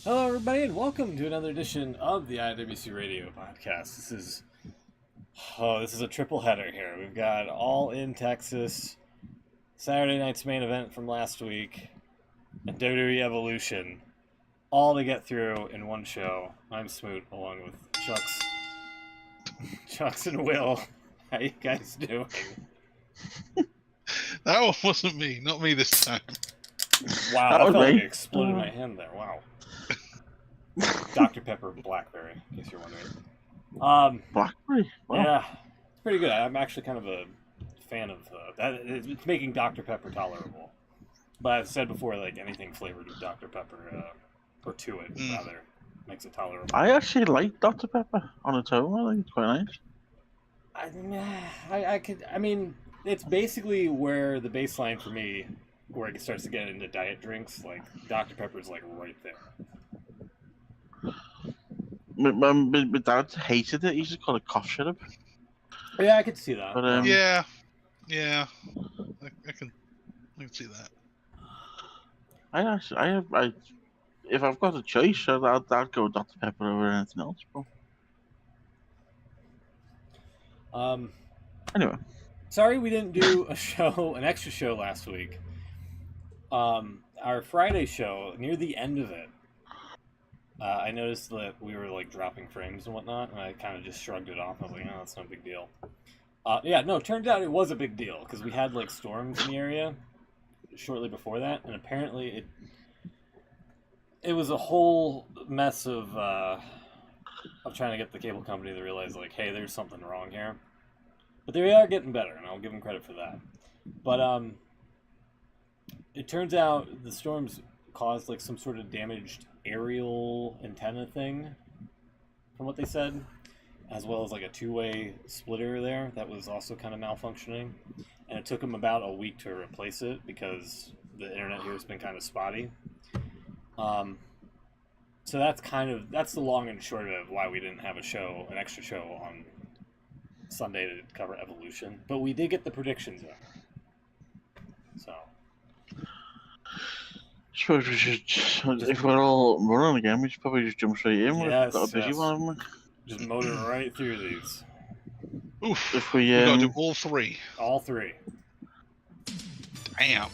Hello, everybody, and welcome to another edition of the IWC Radio Podcast. This is a triple header here. We've got All in Texas, Saturday night's main event from last week, and WWE Evolution, all to get through in one show. I'm Smoot, along with Chucks and Will. How you guys doing? That one wasn't me, not me this time. Wow, I felt like it exploded my hand there. Wow. Dr. Pepper Blackberry, in case you're wondering. Blackberry? Wow. Yeah, it's pretty good. I'm actually kind of a fan of that. It's making Dr. Pepper tolerable. But I've said before, like anything flavored with Dr. Pepper, or to it, rather, makes it tolerable. I actually like Dr. Pepper on its own. I think it's quite nice. I mean, it's basically where the baseline for me, where it starts to get into diet drinks, like Dr. Pepper's like right there. My dad hated it. He used to call it cough syrup. Yeah, I could see that. But, yeah, I can see that. If I've got a choice, I'd go Dr. Pepper over anything else, bro. Anyway, sorry we didn't do an extra show last week. Our Friday show, near the end of it, I noticed that we were like dropping frames and whatnot, and I kind of just shrugged it off. I was like, "No, that's no big deal." Turns out it was a big deal because we had like storms in the area shortly before that, and apparently it was a whole mess of trying to get the cable company to realize like, hey, there's something wrong here. But they are getting better, and I'll give them credit for that. But it turns out the storms caused like some sort of damaged aerial antenna thing, from what they said, as well as like a two-way splitter there that was also kind of malfunctioning, and it took them about a week to replace it because the internet here has been kind of spotty. So that's the long and short of why we didn't have an extra show on Sunday to cover Evolution, but we did get the predictions in. So suppose we should, if we're all running again, we should probably just jump straight in. Yes, We've got a busy one, haven't we? Just motor right through these. Oof, If we gotta do all three. All three. Damn.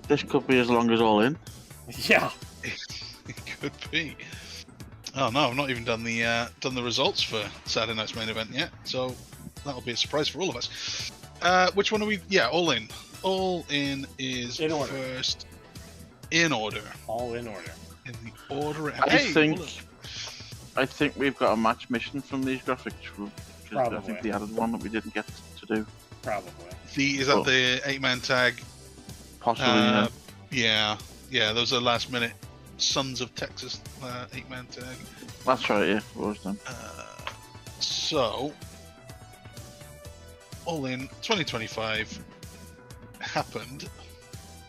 This could be as long as All In. Yeah. It could be. Oh no, I've not even done the results for Saturday night's main event yet, so that'll be a surprise for all of us. Which one are we? Yeah, All In. All In is in order. First. In order. All in order. In the order. I think we've got a match mission from these graphics. Probably. I think they added one that we didn't get to do. Probably. Is that the 8-man tag? Possibly. Yeah. Those are last minute Sons of Texas 8-man tag. That's right. Yeah, it was done. So, All In 2025 happened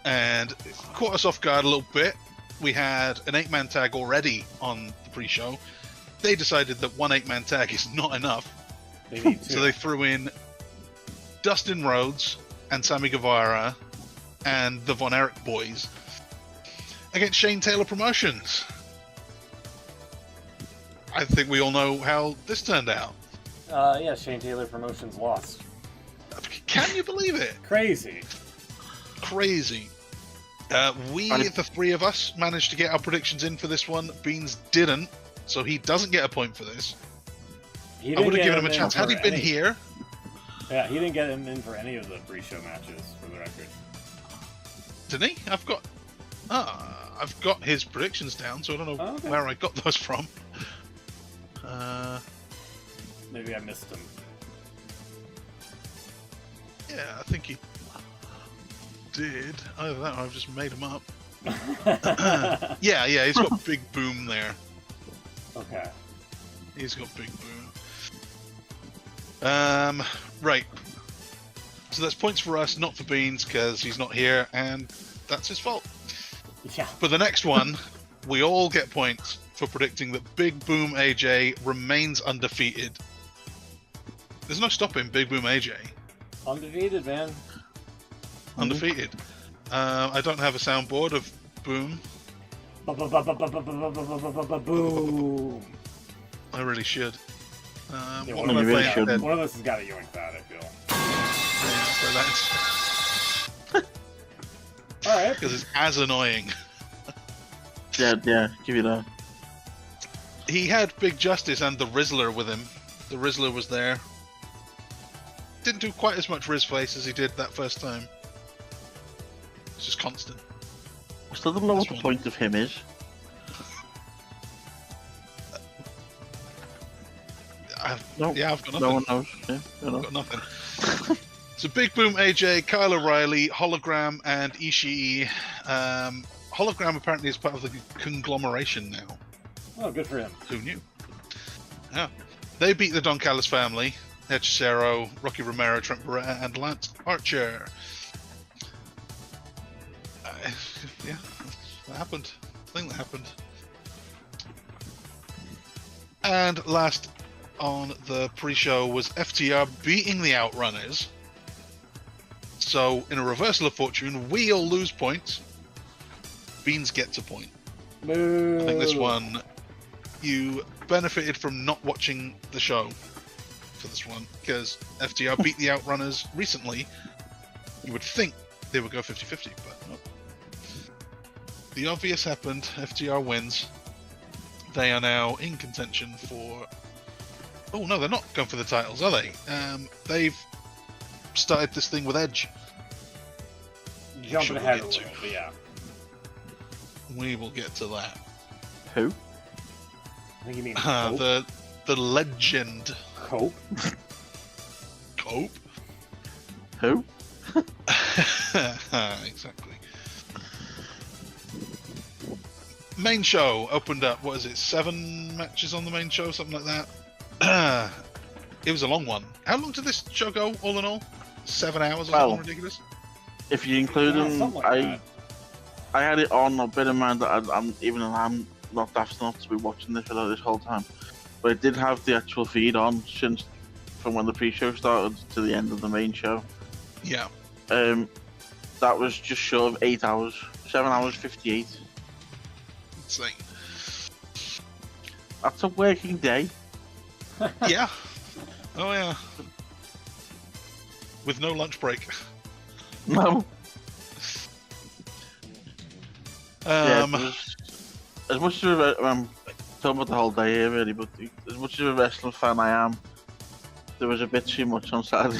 and it caught us off guard a little bit. We had an 8-man tag already on the pre-show. They decided that one 8-man tag is not enough, so they threw in Dustin Rhodes and Sammy Guevara and the Von Erich boys against Shane Taylor Promotions. I think we all know how this turned out. Yeah, Shane Taylor Promotions lost. Can you believe it? Crazy. The three of us, managed to get our predictions in for this one. Beans didn't, so he doesn't get a point for this. I would have given him a chance. Had he been here... Yeah, he didn't get him in for any of the pre-show matches, for the record. Didn't he? I've got his predictions down, so I don't know where I got those from. Maybe I missed him. Yeah, I think he did. Either that or I've just made him up. Yeah, he's got Big Boom there. Okay. He's got Big Boom. Right. So that's points for us, not for Beans, because he's not here, and that's his fault. Yeah. For the next one, we all get points for predicting that Big Boom AJ remains undefeated. There's no stopping Big Boom AJ. Undefeated, man. Undefeated. I don't have a soundboard of Boom. Boom. I really should. Yeah, What one, can I you really play should. instead? one of us has got to yoink that, I feel. Alright. Because it's as annoying. Yeah, give you that. He had Big Justice and the Rizzler with him. The Rizzler was there. Didn't do quite as much Riz face as he did that first time. It's just constant. I still don't know what the one. point of him is. I've No, got nothing. no one knows. Yeah, I've got nothing. So Big Boom, AJ, Kyle O'Reilly, Hologram, and Ishii. Hologram apparently is part of the conglomeration now. Oh, good for him. Who knew? Yeah. They beat the Don Callis family. Hechicero, Rocky Romero, Trent Beretta, and Lance Archer. Yeah, that happened. Thing that happened. And last on the pre-show was FTR beating the Outrunners. So, in a reversal of fortune, we all lose points. Beans gets a point. Boo. I think this one, you benefited from not watching the show for this one, because FTR beat the Outrunners recently. You would think they would go 50-50, but nope. The obvious happened. FTR wins. They are now in contention for... Oh, no, they're not going for the titles, are they? They've started this thing with Edge. Jumping Sure, ahead a we'll little, get to. but yeah. We will get to that. Who? I think you mean Cope. The legend Cope? Cope. Who? Exactly. Main show opened up. What is it? 7 matches on the main show, something like that. It was a long one. How long did this show go? All in all, 7 hours or something ridiculous. If you include Yeah, them, something like that. I had it on. I'll bear in mind that I'm not daft enough to be watching this without this whole time, but it did have the actual feed on since from when the pre-show started to the end of the main show. Yeah. That was just short of 8 hours, 7 hours 58. Insane. That's a working day. Yeah. Oh yeah. With no lunch break. No. Um, As much as I'm talking about the whole day here, really, but as much as a wrestling fan I am, there was a bit too much on Saturday.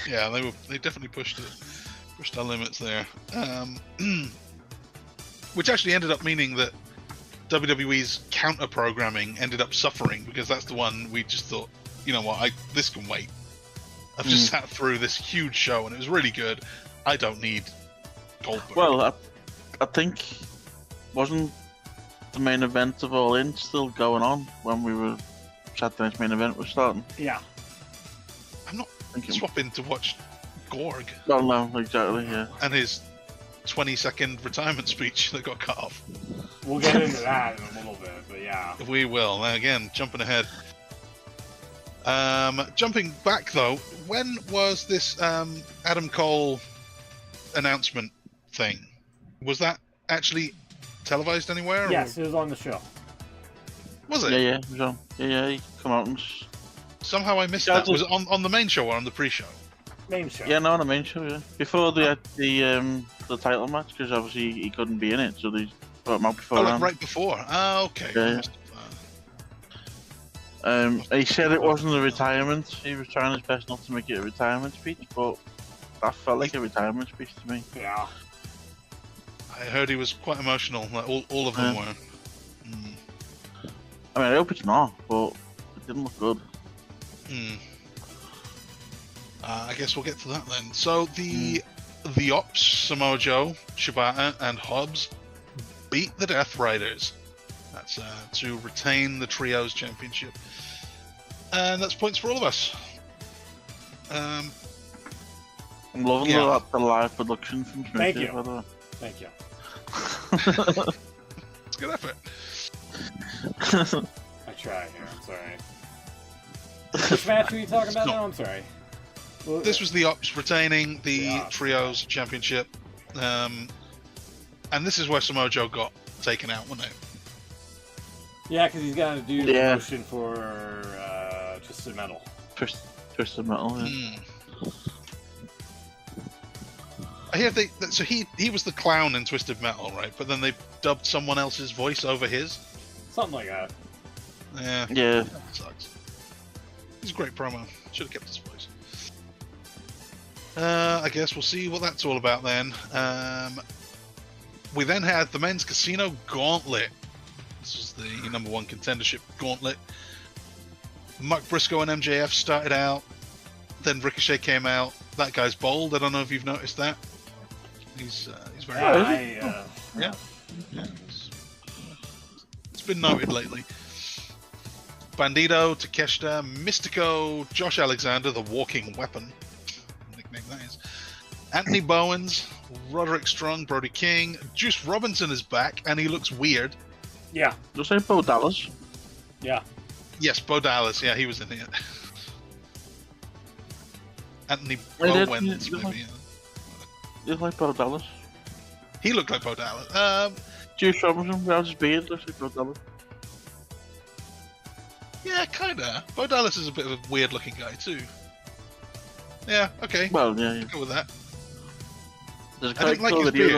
yeah, they definitely pushed our limits there. Which actually ended up meaning that WWE's counter programming ended up suffering, because that's the one we just thought, you know what, this can wait. I've just sat through this huge show and it was really good. I don't need Goldberg. Well, I think wasn't the main event of All In still going on when we were Saturday's main event was starting? Yeah. I'm not Thinking. swapping to watch Gorg Well, no, exactly, yeah. and his 20-second retirement speech that got cut off. We'll get into that in a little bit, but yeah. We will. Again, jumping ahead. Jumping back though, when was this Adam Cole announcement thing? Was that actually televised anywhere? Yes, Or... it was on the show. Was it? Yeah, he come out and... Somehow I missed Yeah, that. Was it on the main show or on the pre-show? Main show. Yeah, no, on the main show, yeah. Before the title match, because obviously he couldn't be in it, so they brought him out before Oh, that. like right before. Ah, okay. Yeah, I yeah. must have, He said it wasn't a retirement. He was trying his best not to make it a retirement speech, but that felt like a retirement speech to me. Yeah. I heard he was quite emotional. Like all of them Yeah. were. Mm. I mean, I hope it's not, but it didn't look good. Mm. I guess we'll get to that then. So the Ops, Samoa Joe, Shibata, and Hobbs beat the Death Riders. That's to retain the Trios Championship, and that's points for all of us. I'm loving the live production from Smith. Thank you. By the way. Thank you. It's a good effort. I try here, I'm sorry. Which match are you talking about now? I'm sorry. This was the Ops retaining the Yeah. Trios Championship. And this is where Samoa Joe got taken out, wasn't it? Yeah, because he's got to do the promotion for Twisted Metal. Twisted Metal, yeah. I hear so he was the clown in Twisted Metal, right? But then they dubbed someone else's voice over his? Something like that. Yeah. Yeah. That sucks. He's a great promo. Should have kept his voice. I guess we'll see what that's all about then. We then had the Men's Casino Gauntlet. This was the #1 contendership gauntlet. Mark Briscoe and MJF started out. Then Ricochet came out. That guy's bold. I don't know if you've noticed that. He's very yeah. It's been noted lately. Bandito, Takeshita, Mystico, Josh Alexander, the Walking Weapon, nickname that is. Anthony Bowens, Roderick Strong, Brody King, Juice Robinson is back, and he looks weird. Yeah. Just say Bo Dallas. Yeah. Yes, Bo Dallas. Yeah, he was in here. Anthony Bowens, maybe. You like Bo Dallas? He looked like Bo Dallas. Juice Robinson, without his beard, looks like Bo Dallas. Yeah, kinda. Bo Dallas is a bit of a weird-looking guy too. Yeah, okay. Well, yeah. I'll go with that. There's a I didn't like his beard.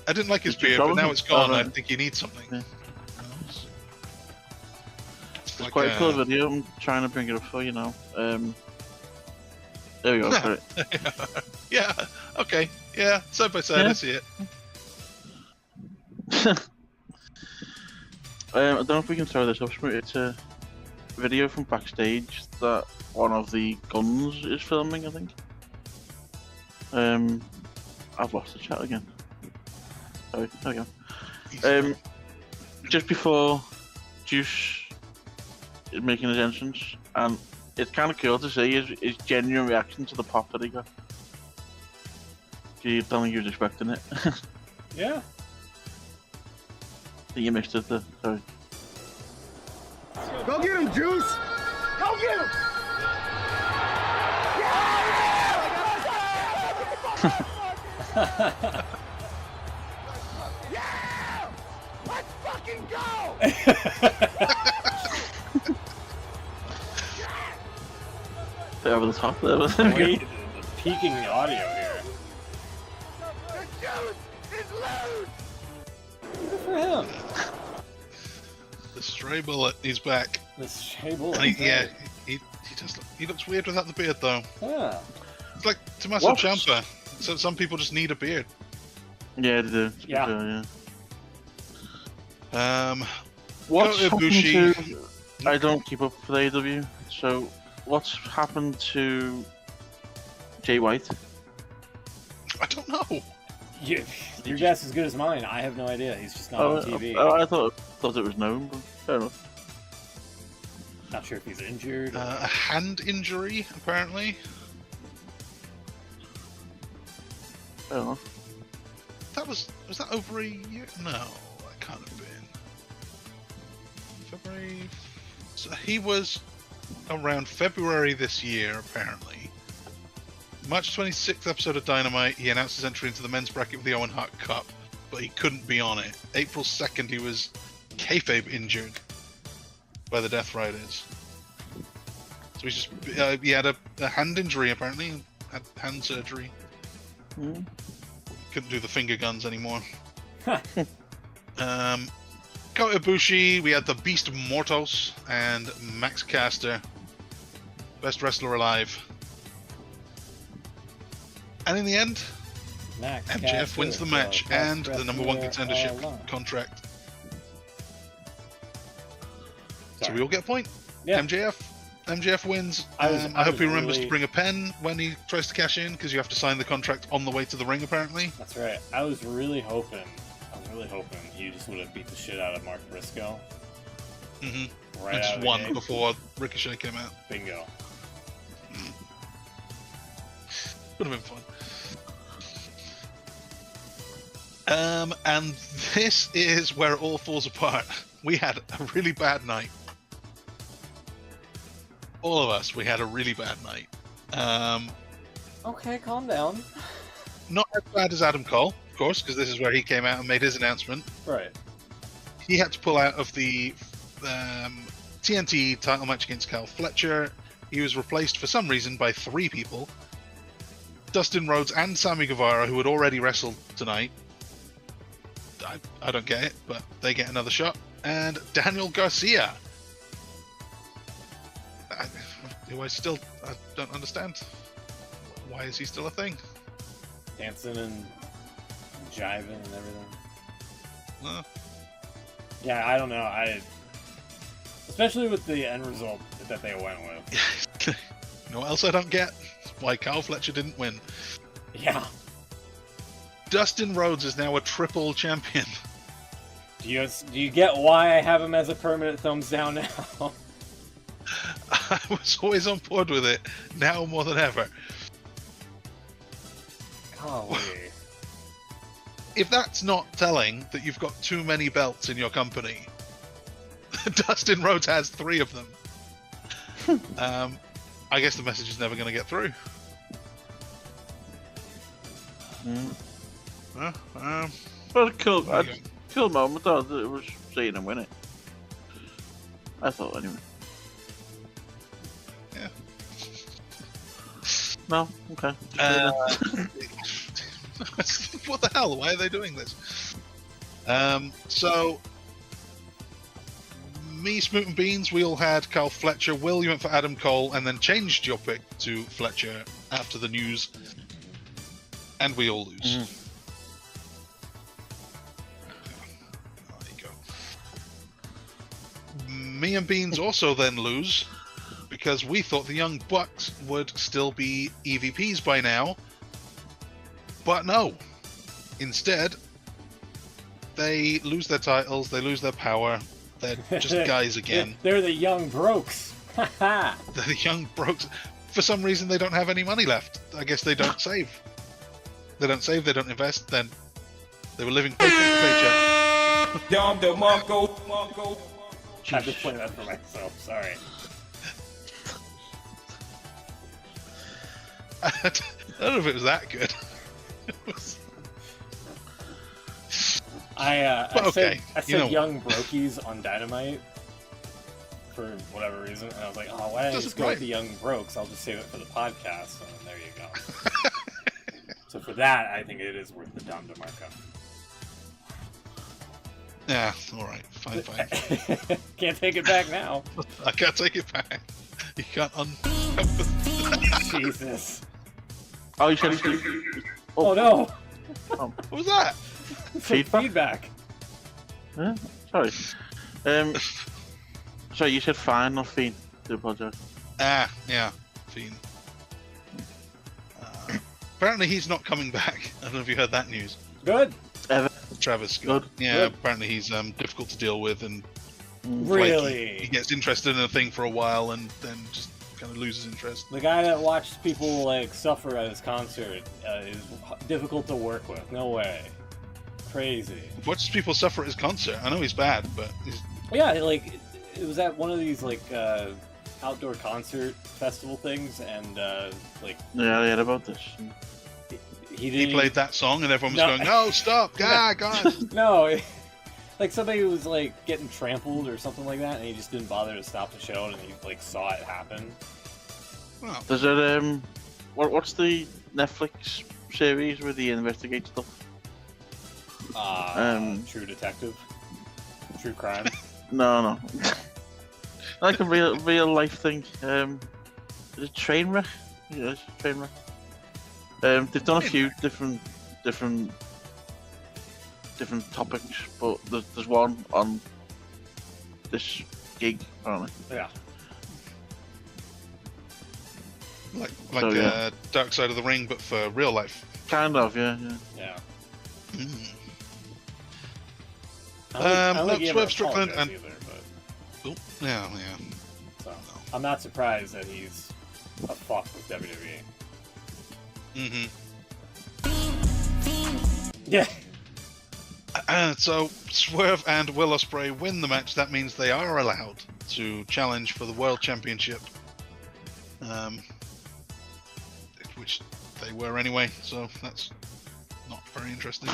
I didn't like his beard, but now it's gone. I think he needs something. Yeah. It's like quite a cool video. I'm trying to bring it up for you now. There we go. For it. Yeah. Okay. Yeah. Side by side, I see it. I don't know if we can throw this up. It's a video from backstage that one of the Guns is filming, I think. I've lost the chat again. Sorry, there we go. Just before Juice is making his entrance, and it's kind of cool to see his genuine reaction to the pop that he got. You don't think he was expecting it. Yeah. I think you missed it there. Sorry. Go get him, Juice! Go get him! Yeah! Let's fucking go! They're over the top there. Wait, peaking the audio here. The Juice is loose! Good for him. The stray bullet, he's back. The stray bullet. And he just he looks weird without the beard though. Yeah. It's like Tommaso Ciampa. So some people just need a beard. Yeah, they do. Yeah. What's happened Ibushi. to... I don't keep up for the AEW, so what's happened to Jay White? I don't know. Your guess is as good as mine. I have no idea. He's just not on TV. I thought it was known, but fair enough. Not sure if he's injured. A hand injury, apparently. Fair enough. Was that over a year? No, that can't have been. February. So he was around February this year, apparently. March 26th episode of Dynamite, he announced his entry into the men's bracket of the Owen Hart Cup, but he couldn't be on it. April 2nd, he was kayfabe injured by the Death Riders. So he's just he had a hand injury apparently, had hand surgery. Couldn't do the finger guns anymore. Kota Ibushi, we had the Beast Mortos and Max Caster, best wrestler alive. And in the end, MJF wins the match and the #1 contendership contract. Sorry. So we all get a point. Yeah. MJF wins. I hope he remembers to bring a pen when he tries to cash in, because you have to sign the contract on the way to the ring, apparently. That's right. I was really hoping he just would have beat the shit out of Mark Briscoe. Mm-hmm. Right. And just won before Ricochet came out. Bingo. Would have been fun. And this is where it all falls apart. We had a really bad night. All of us, we had a really bad night. Okay, calm down. Not as bad as Adam Cole. of course, because this is where he came out and made his announcement. Right. He had to pull out of the TNT title match against Kyle Fletcher. He was replaced for some reason by 3 people. Dustin Rhodes and Sammy Guevara, who had already wrestled tonight. I don't get it, but they get another shot. And Daniel Garcia. I don't understand. Why is he still a thing? Dancing and jiving and everything. Yeah, I don't know. Especially with the end result that they went with. You know what else I don't get? Why Kyle Fletcher didn't win. Yeah. Dustin Rhodes is now a triple champion. Do you get why I have him as a permanent thumbs down now? I was always on board with it. Now more than ever. Golly. If that's not telling that you've got too many belts in your company, Dustin Rhodes has 3 of them. I guess the message is never going to get through. But a cool moment though. It was seeing him win it. I thought anyway. Yeah. No, okay. What the hell? Why are they doing this? So, me, Smoot and Beans, we all had Kyle Fletcher. Will, you went for Adam Cole, and then changed your pick to Fletcher after the news. And we all lose. There you go. Me and Beans also then lose, because we thought the Young Bucks would still be EVPs by now. But no. Instead, they lose their titles, they lose their power. They're just guys again. They're the Young Brokes. They're the Young Brokes. For some reason, they don't have any money left. I guess they don't save. They don't save, they don't invest. Then they were living paycheck to paycheck. I'm just playing that for myself, sorry. I don't know if it was that good. I said you know Young Brokies on Dynamite for whatever reason, and I was like, oh, why didn't I just go with the Young Brokes? I'll just save it for the podcast, and there you go. So for that, I think it is worth the Dom DeMarco. Yeah, alright, fine. Can't take it back now. I can't take it back. You can't Jesus. Oh, you said Oh no! What was that? Feedback. Yeah, sorry. Sorry, you said fine, not fiend. Do apologize. Yeah, Fiend. Apparently he's not coming back. I don't know if you heard that news. Good. Travis Scott. Good. Yeah, Good. apparently he's difficult to deal with, and Really? he gets interested in a thing for a while and then just kind of loses interest. The guy that watched people like suffer at his concert is difficult to work with. No way. Crazy. Watches people suffer at his concert. I know he's bad, but he's... Yeah, like it was at one of these like outdoor concert festival things, and like Yeah, I heard about this. he played that song and everyone was going, "No, stop, God!" No, like somebody was like getting trampled or something like that, and he just didn't bother to stop the show, and he like saw it happen. Well, Does it what's the Netflix series where they investigate stuff? True Detective, True Crime. No. Like a real life thing. Is it Trainwreck? Yeah, it's Trainwreck. They've done a few different topics, but there's one on this gig apparently. Yeah. Like Dark Side of the Ring, but for real life. Kind of, yeah. Yeah. Swerve Strickland and either, but... oh, yeah. So, I'm not surprised that he's a fuck with WWE. Yeah. So Swerve and Will Ospreay win the match. That means they are allowed to challenge for the World Championship, which they were anyway. So that's not very very interesting.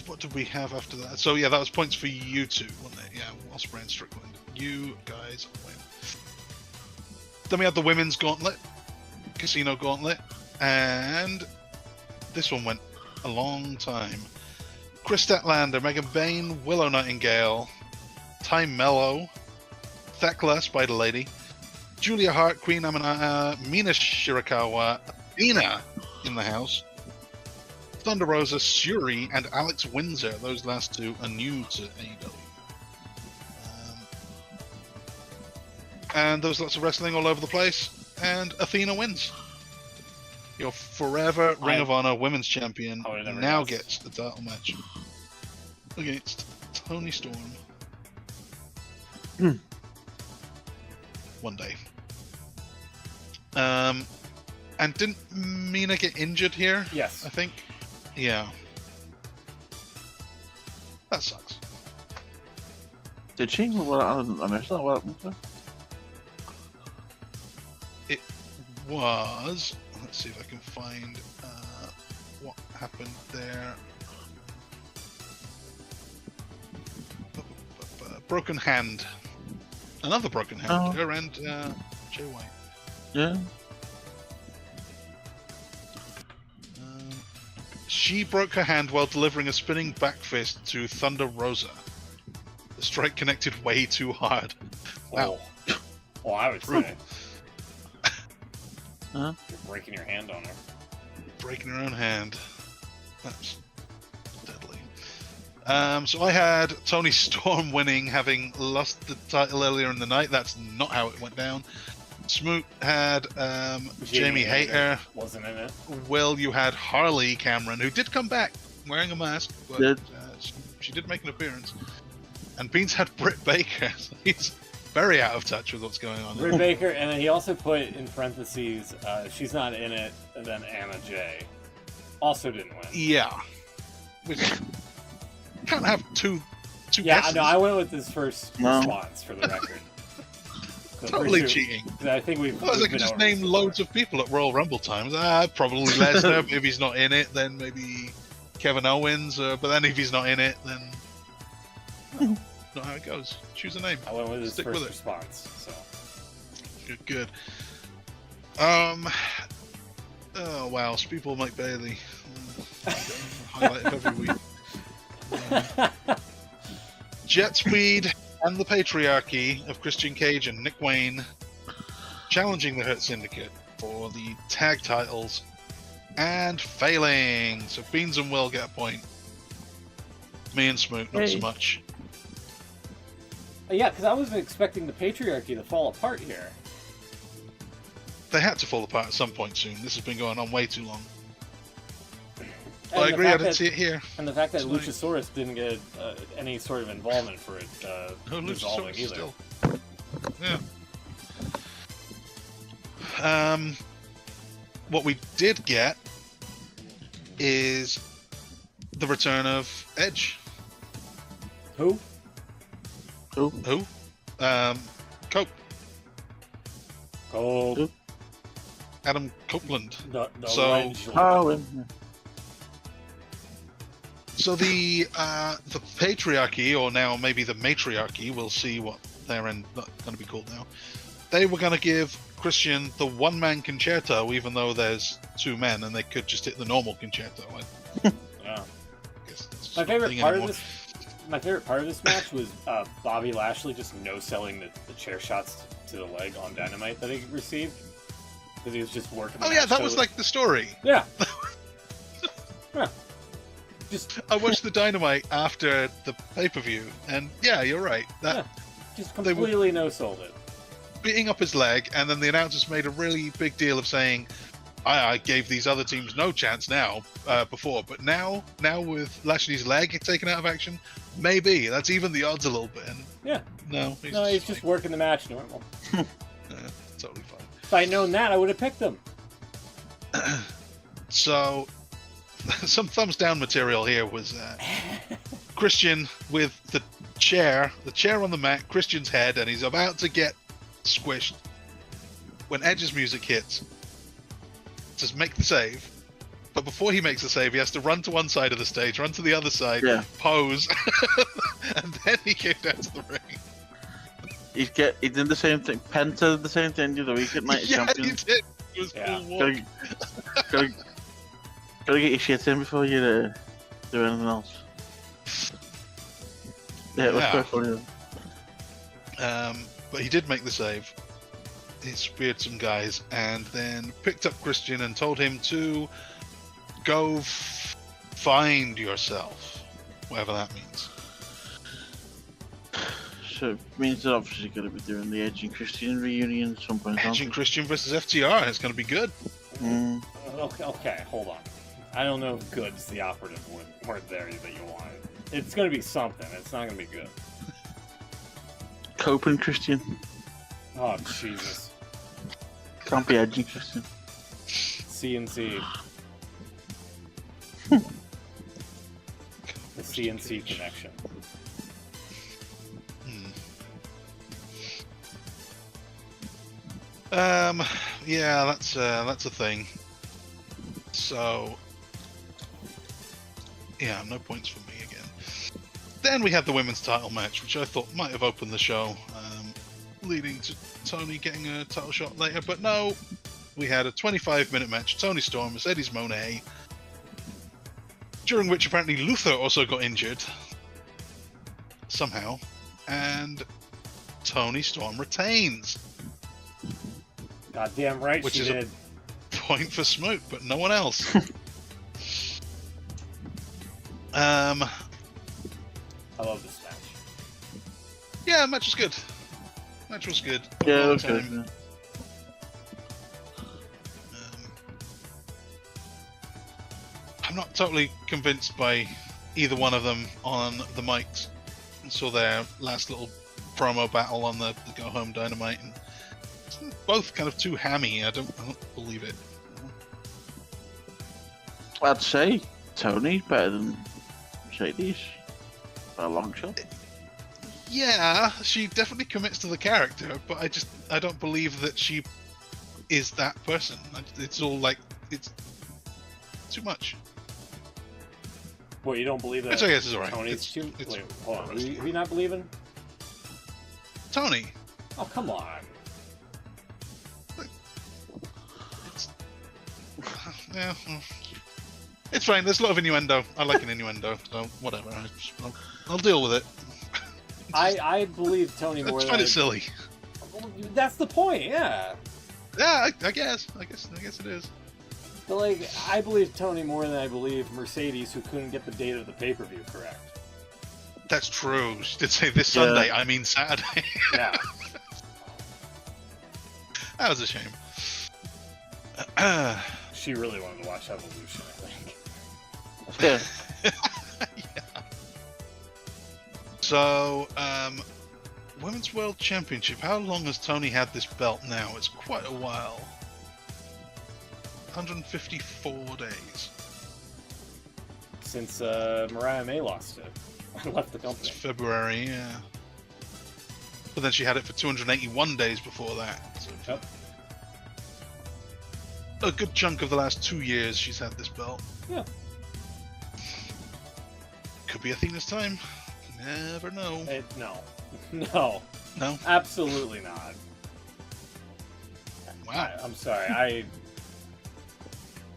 What did we have after that? So yeah, that was points for you two, wasn't it? Yeah, Ospreay and Strickland. You guys win. Then we had the women's gauntlet, casino gauntlet, and this one went a long time. Chris Statlander, Megan Bain, Willow Nightingale, Ty Mello, Thekla, Spider Lady, Julia Hart, Queen Aminata, Mina Shirakawa, Athena in the house, Thunder Rosa, Suri, and Alex Windsor. Those last two are new to AEW. And there was lots of wrestling all over the place, and Athena wins. Your forever Ring of Honor Women's Champion now gets the title match against Toni Storm. One day. And didn't Mina get injured here? Yes. I think. Yeah. That sucks. Did she? Well, I missed that. What happened to her? It was. Let's see if I can find what happened there. Broken hand. Another broken hand. Oh. Her and Jay White. Yeah. She broke her hand while delivering a spinning back fist to Thunder Rosa. The strike connected way too hard. Wow. Oh, I would say. Huh? You're breaking your hand on her. Breaking her own hand. That's deadly. So I had Toni Storm winning, having lost the title earlier in the night. That's not how it went down. Smoot had Jamie Hayter. Wasn't in it. Will, you had Harley Cameron, who did come back wearing a mask, but she did make an appearance. And Beans had Britt Baker. So he's very out of touch with what's going on. Britt Baker, and then he also put in parentheses, she's not in it, and then Anna Jay also didn't win. Yeah. Which can't have two yeah, guesses. no, I went with his first response for the record. Totally cheating. I think we've. Well, I could just name loads of people at Royal Rumble times. Probably Lesnar. If he's not in it, then maybe Kevin Owens. But then if he's not in it, then not how it goes. Choose a name. I went with his Stick first with it. response. So Good. Oh wow, Speedball Mike Bailey. Highlight of every week. Jet Speed and the Patriarchy of Christian Cage and Nick Wayne challenging the Hurt Syndicate for the tag titles and failing. So Beans and Will get a point. Me and Smoot, not so much. yeah, because I wasn't expecting the Patriarchy to fall apart here. They had to fall apart at some point soon. This has been going on way too long. And I agree, I didn't see it here. And the fact that Tonight. Luchasaurus didn't get any sort of involvement for it No, resolving Luchasaurus either. still. Yeah. What we did get is the return of Edge. Who? Who? Cope. Cope. Adam Copeland. The So- legend. So the patriarchy, or now maybe the matriarchy, we'll see what they're going to be called now. They were going to give Christian the one-man concerto, even though there's two men, and they could just hit the normal concerto. Yeah. I guess that's just My not a favorite thing part anymore. of this. My favorite part of this match was Bobby Lashley just no-selling the chair shots to the leg on Dynamite that he received. Because he was just working. Oh yeah, that was like the story. Yeah. Yeah. Just I watched the Dynamite after the pay-per-view, and yeah, you're right. That just they were- completely no-sold it. beating up his leg, and then the announcers made a really big deal of saying, I gave these other teams no chance before, but now with Lashley's leg taken out of action, maybe. That's even the odds a little bit. And Yeah. no, He's just working the match normal. totally fine. If I'd known that, I would have picked him. So, some thumbs down material here was Christian with the chair on the mat, Christian's head, and he's about to get squished when Edge's music hits to make the save, before he makes a save, he has to run to one side of the stage, run to the other side, Yeah. pose, and then he kicked out to the ring. He did the same thing. Penta did the same thing the other week at Night of Yeah, he Champions. did. It was Yeah. full walk. Gotta get your shit in before you do anything else. Yeah, it was Yeah. quite funny. But he did make the save. He speared some guys and then picked up Christian and told him to go find yourself, whatever that means. So it means they're obviously going to be doing the Edge and Christian reunion at some point. Edge and Christian versus FTR, and it's going to be good. Mm. Okay, hold on. I don't know if good's the operative word there that you wanted. It's going to be something. It's not going to be good. Cope and Christian. Oh, Jesus. Can't be Edge and Christian. CNC. The CNC connection. Yeah, that's a thing. So, yeah, no points for me again. Then we had the women's title match, which I thought might have opened the show, leading to Tony getting a title shot later, but no. We had a 25-minute match, Tony Storm, Mercedes Moné, during which apparently Luther also got injured, somehow, and Tony Storm retains. Goddamn right Which she is a- did. Point for Smoke, but no one else. I love this match. Yeah, match was good. Match was good. Yeah, Overall it was good. time. I'm not totally convinced by either one of them on the mics. I saw their last little promo battle on the Go Home Dynamite, and it's both kind of too hammy. I don't believe it. I'd say Tony better than Mercedes. By a long shot. Yeah, she definitely commits to the character, but I don't believe that she is that person. It's all like, it's too much. What, you don't believe that Which I guess is alright. Tony's too... it's- Wait, hold on. Who you not believing? Tony. Oh, come on. It's, yeah, it's fine. There's a lot of innuendo. I like an innuendo, so whatever. I'll deal with it. I believe Tony I more just than find it silly. That's the point, yeah. Yeah, I guess it is. But, like, I believe Tony more than I believe Mercedes, who couldn't get the date of the pay-per-view correct. That's true. She did say this Yeah. Sunday. I mean Saturday. Yeah. That was a shame. She really wanted to watch Evolution, I think. Yeah. Yeah. So, Women's World Championship. How long has Tony had this belt now? It's quite a while. 154 days. Since Mariah May lost it. I left the It's company. February, yeah. But then she had it for 281 days before that. So Yep. a good chunk of the last 2 years she's had this belt. Yeah. Could be Athena's time. Never know. No. No. No? Absolutely not. Wow. I'm sorry.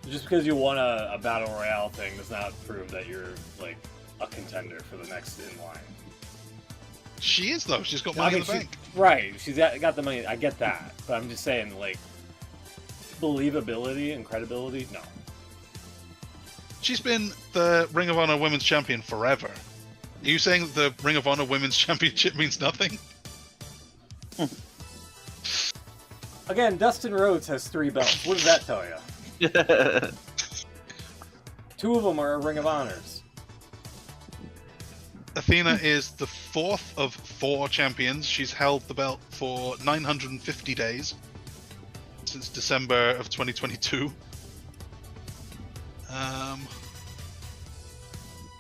Just because you won a Battle Royale thing does not prove that you're, like, a contender for the next in line. She is, though. She's got money in the bank. Right. She's got the money. I get that. But I'm just saying, like, believability and credibility, no. She's been the Ring of Honor Women's Champion forever. Are you saying that the Ring of Honor Women's Championship means nothing? Again, Dustin Rhodes has 3 belts. What does that tell you? 2 of them are Ring of Honors. Athena is the 4th of 4 champions. She's held the belt for 950 days since December of 2022.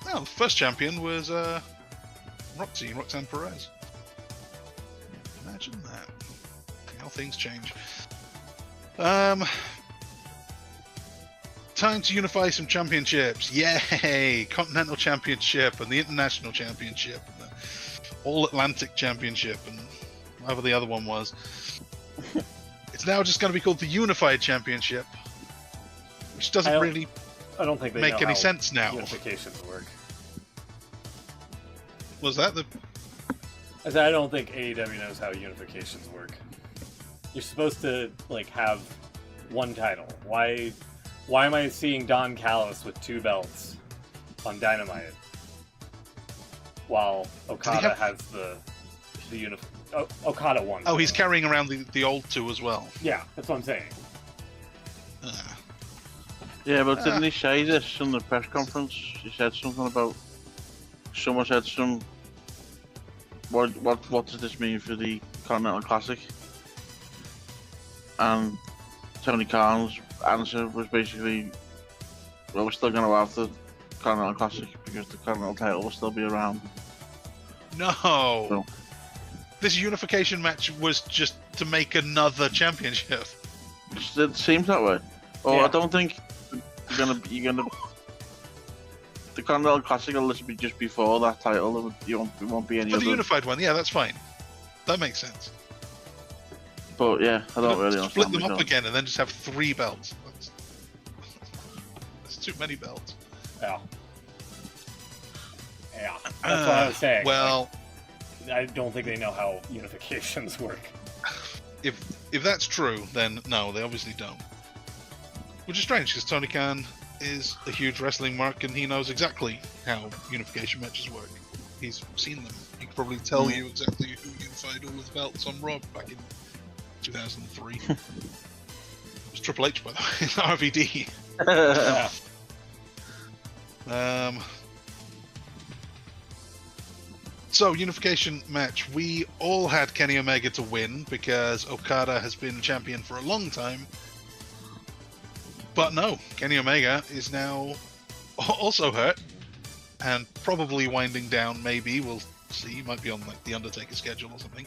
Well, the first champion was Roxanne Perez. Imagine that. How things change. time to unify some championships. Yay! Continental Championship and the International Championship, and the All Atlantic Championship, and whatever the other one was. It's now just going to be called the Unified Championship, which doesn't really I don't think they make know any how sense now. unifications work. Was that the? I said I don't think AEW knows how unifications work. You're supposed to like have one title. Why am I seeing Don Callis with 2 belts on Dynamite while Okada has the Okada won. Oh, he's carrying around the old 2 as well. Yeah, that's what I'm saying. Yeah, but didn't he say this in the press conference? He said something about. Someone said some. What does this mean for the Continental Classic? And Tony Khan's answer was basically, well, we're still going to have the Continental Classic because the Continental title will still be around. No. So, this unification match was just to make another championship. it seems that way. Oh, Yeah. I don't think you're gonna. The Continental Classic will be just before that title. It won't be any For other. the unified one, yeah, that's fine. That makes sense. But yeah, I don't really Split understand. them up because- again and then just have 3 belts. That's too many belts. Yeah. Yeah. That's what I was saying. Well, Like, I don't think they know how unifications work. if that's true, then no, they obviously don't. Which is strange because Tony Khan is a huge wrestling mark and he knows exactly how unification matches work. He's seen them. He could probably tell you exactly who unified all of the belts on Raw back in 2003. It was Triple H, by the way, RVD. Yeah. So, unification match. We all had Kenny Omega to win because Okada has been champion for a long time. But no, Kenny Omega is now also hurt and probably winding down, maybe. We'll see. He might be on like the Undertaker schedule or something.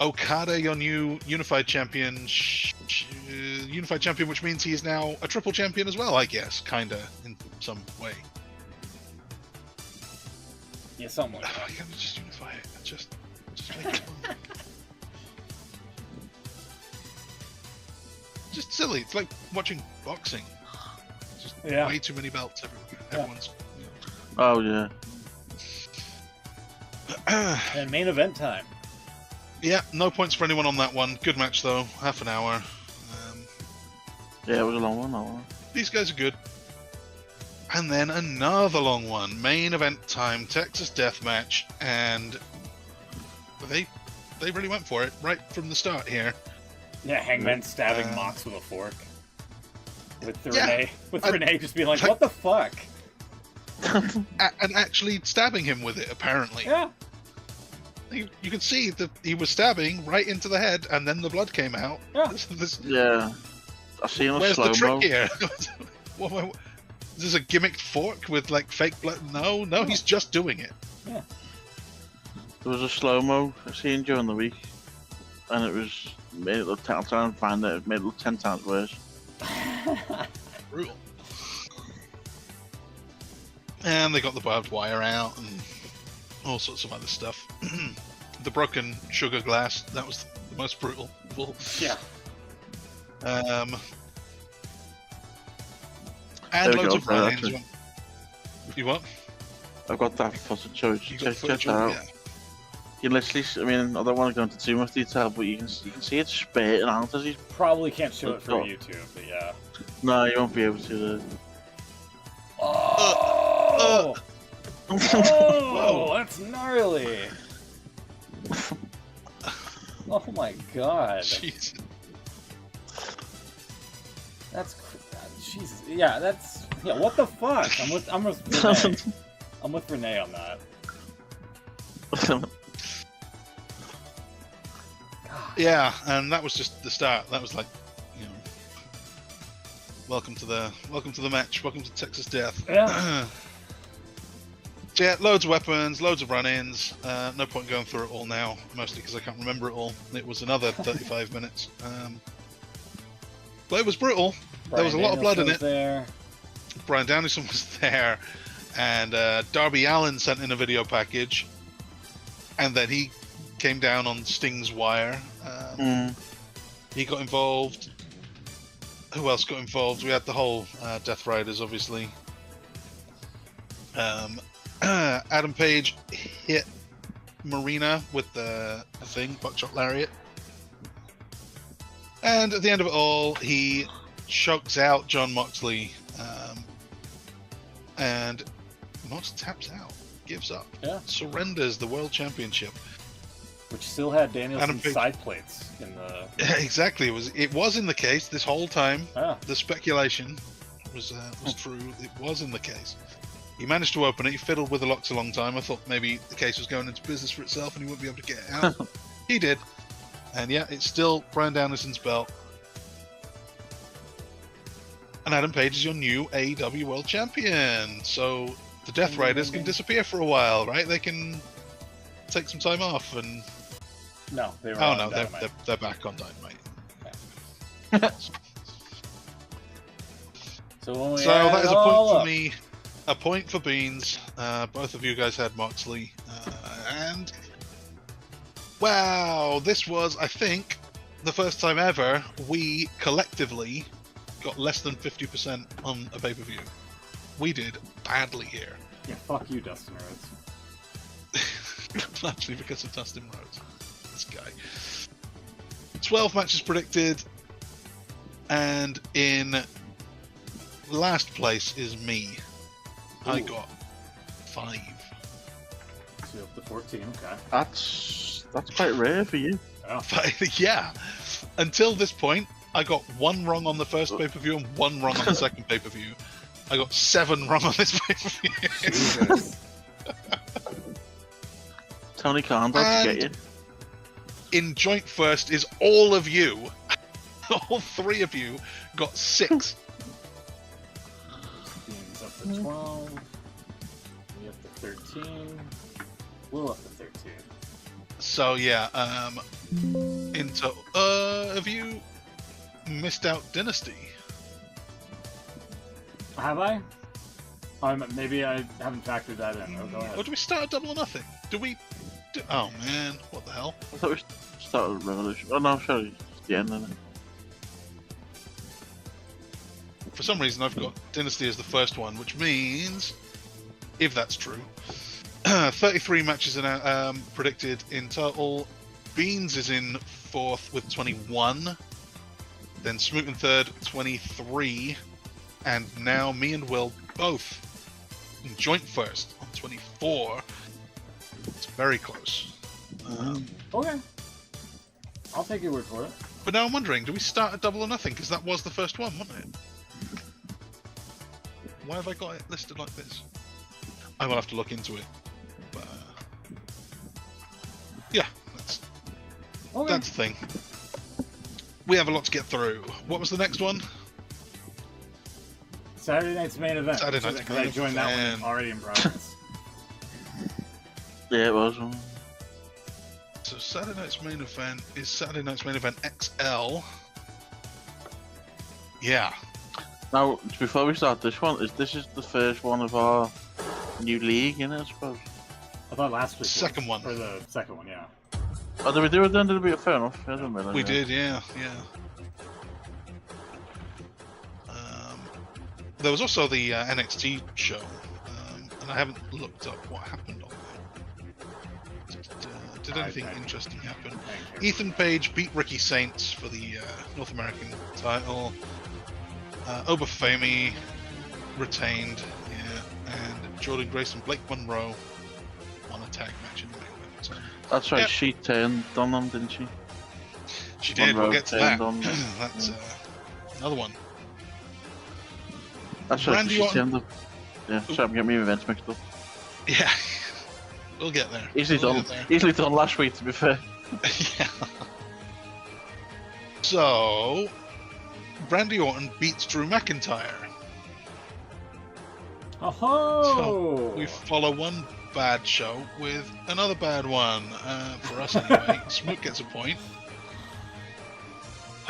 Okada, your new unified champion, which means he is now a triple champion as well, I guess, kinda, in some way. Yeah, something like Oh, that. you gotta just unify it. Just make it fun. Just silly. It's like watching boxing. Just Yeah. way too many belts everywhere. Everyone's. Oh yeah. And main event time. Yeah, no points for anyone on that one. Good match though, half an hour. Yeah, it was a long one. That one. These guys are good. And then another long one, main event time, Texas Death Match, and they really went for it right from the start here. Yeah, Hangman stabbing Mox with a fork. With Yeah, Renee just being like, what the fuck? And actually stabbing him with it, apparently. Yeah. You can see that he was stabbing right into the head, and then the blood came out. Yeah. Yeah. I seen a Where's slow the trick mo. here? Is this a gimmicked fork with like fake blood? No, he's just doing it. Yeah. There was a slow mo I seen during the week, and it was made it look. I'll try and find it. It made it look 10 times worse. Brutal. And they got the barbed wire out and all sorts of other stuff. The broken sugar glass, that was the most brutal. Yeah. And There we loads go, of right, run-ins. actually. You what? I've got that footage. So You got check footage that of out. it? You literally, I mean, I don't want to go into too much detail, but you can see it spitting out as he's. Probably can't show it for Oh. YouTube, but yeah. No, you won't be able to. Oh! Oh, that's gnarly! Oh my god. Jeez. Jesus. Yeah, yeah, what the fuck? I'm with Renee. I'm with Renee on that. Yeah, and that was just the start. That was like, welcome to the match. Welcome to Texas Death. Yeah. So yeah, loads of weapons, loads of run-ins. No point going through it all now, mostly because I can't remember it all. It was another 35 minutes. But it was brutal. There was a lot of blood in it. There. Bryan Danielson was there, and Darby Allin sent in a video package, and then he came down on Sting's wire. He got involved. Who else got involved? We had the whole Death Riders, obviously. Adam Page hit Marina with the thing, buckshot lariat. And at the end of it all, he chokes out Jon Moxley. And Moxley taps out, gives up, surrenders the World Championship. Which still had Danielson's side plates in the... Exactly, it was in the case this whole time. The speculation was true. It was in the case. He managed to open it. He fiddled with the locks a long time. I thought maybe the case was going into business for itself and he wouldn't be able to get it out. He did. And yeah, it's still Bryan Danielson's belt. And Adam Page is your new AEW World Champion. So the Death Riders can disappear for a while, right? They can take some time off and... No, they were on Dynamite. They're back on Dynamite. Yeah. So that is a point for me, a point for Beans. Both of you guys had Moxley, and wow, this was, I think, the first time ever we collectively got less than 50% on a pay-per-view. We did badly here. Yeah, fuck you, Dustin Rhodes. Largely because of Dustin Rhodes. This guy. 12 matches predicted, and in last place is me. Ooh. I got 5. So up to 14, okay. That's quite rare for you. Oh. Yeah. Until this point, I got 1 wrong on the first pay-per-view and 1 wrong on the second pay-per-view. I got 7 wrong on this pay-per-view. Jesus. Tony Khan's out to get you. In joint first is all of you. All 3 of you got 6. Beans up to 12. Me up to 13. Will up to 13. So yeah, have you missed out Dynasty? Have I? Maybe I haven't factored that in. Oh, go ahead. Or do we start at Double or Nothing? Oh man, what the hell? I thought we started Revolution. Oh no, sorry, it's the end, isn't it? For some reason, I've got Dynasty as the first one, which means, if that's true, 33 matches are predicted in total. Beans is in 4th with 21. Then Smoot in 3rd, 23. And now me and Will both in joint first on 24. It's very close. Okay. I'll take your word for it. But now I'm wondering, do we start at Double or Nothing? Because that was the first one, wasn't it? Why have I got it listed like this? I will have to look into it. But, yeah, that's the thing. We have a lot to get through. What was the next one? Saturday night's main event. Saturday night's because I joined that one already in progress. Yeah, it was. So Saturday night's main event is Saturday night's main event XL. Yeah. Now, before we start this one, this is the first one of our new league, innit, I suppose? I thought last week second one. Or the second one, yeah. Oh, did we do it then? Did we? Fair enough. I don't really we know. did, yeah. There was also the NXT show, and I haven't looked up what happened on that. Did anything interesting happen? Ethan Page beat Ricky Saints for the North American title. Obafemi retained, and Jordan Grace and Blake Monroe on a tag match in the main event. So, that's right, she turned on them, didn't she? She did, Monroe we'll get to that. That's another one. That's right, she turned them. Yeah, sorry, I'm getting my events mixed up. Yeah, we'll get there. Easily done last week, to be fair. Yeah. So, Randy Orton beats Drew McIntyre. Oh! So we follow one bad show with another bad one. For us anyway. Smoot gets a point.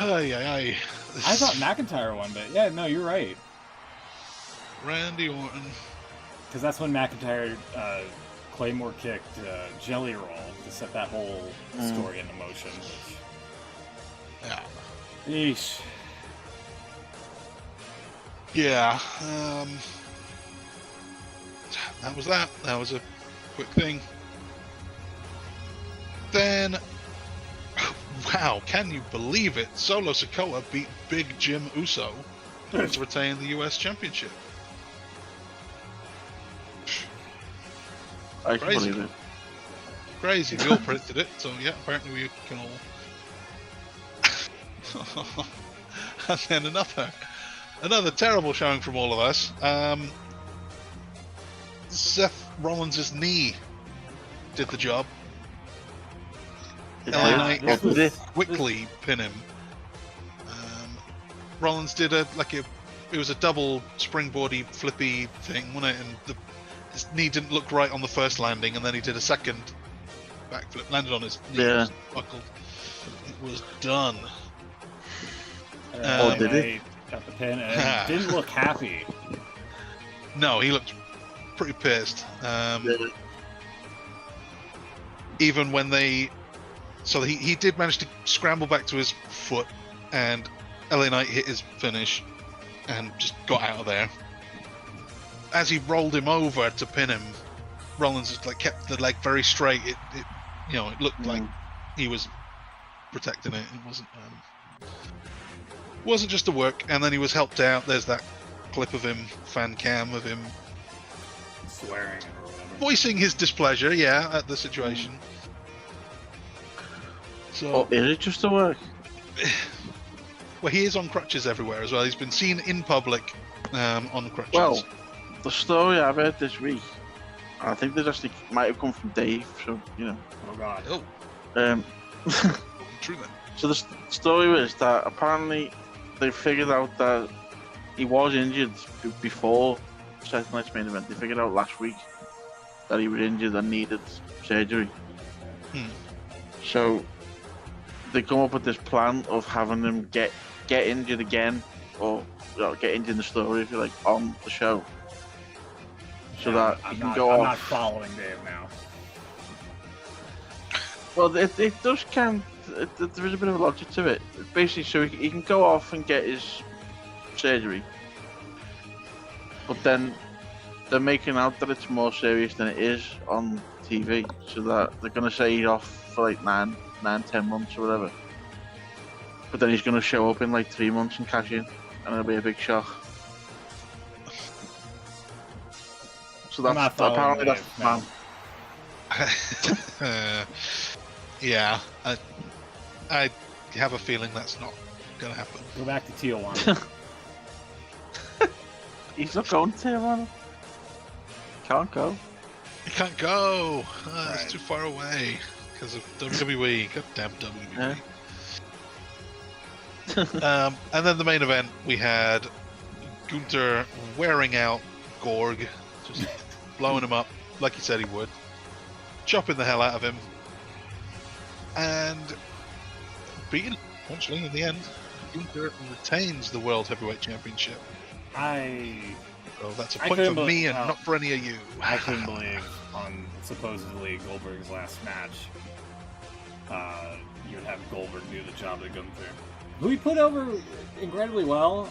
This I thought McIntyre won, but yeah, no, you're right. Randy Orton. Because that's when McIntyre Claymore kicked Jelly Roll to set that whole story into motion. Which... Yeah. Yeesh. Yeah. That was that. That was a quick thing. Then, wow, can you believe it? Solo Sikoa beat Big Jim Uso to retain the US Championship. I can Crazy. believe it. Crazy. We all predicted it, so yeah, apparently we can all. And then another terrible showing from all of us. Seth Rollins' knee did the job. LA Knight quickly pin him. Rollins did it was a double springboardy flippy thing, wasn't it? And his knee didn't look right on the first landing, and then he did a second backflip, landed on his knee, Yeah. buckled. It was done. Did he? Got the pin and didn't look happy. No, he looked pretty pissed. Even when he did manage to scramble back to his foot, and LA Knight hit his finish and just got out of there. As he rolled him over to pin him, Rollins just kept the leg very straight. It looked like he was protecting it. It wasn't just a work. And then he was helped out. There's that clip of him, fan cam of him Swearing or whatever. voicing his displeasure, at the situation. So, Is it just a work? well, he is on crutches everywhere as well. He's been seen in public on crutches. Well, the story I've heard this week, I think this actually might have come from Dave, so, Oh god. oh, Um, true then. so the story was that apparently they figured out that he was injured before Seth Night's main event. They figured out last week that he was injured and needed surgery. So they come up with this plan of having him get injured again, or get injured in the story, if you like, on the show. So that he can go off. I'm not following Dave now. Well, it does count. There is a bit of a logic to it. Basically, so he can go off and get his surgery, but then they're making out that it's more serious than it is on TV. So that they're going to say he's off for 9, 10 months or whatever. But then he's going to show up in 3 months and cash in, and it'll be a big shock. So that's apparently that's the plan. Yeah, I have a feeling that's not going to happen. Go back to Tijuana. He's not going to Tijuana. Can't go. He can't go. Right. It's too far away because of WWE. Goddamn WWE. Yeah. And then the main event, we had Gunther wearing out Gorg, just blowing him up like he said he would, chopping the hell out of him, and beating him, eventually, in the end. Gunther retains the World Heavyweight Championship. So that's a point for me and not for any of you. I couldn't believe on supposedly Goldberg's last match, you would have Goldberg do the job that Gunther, who he put over incredibly well,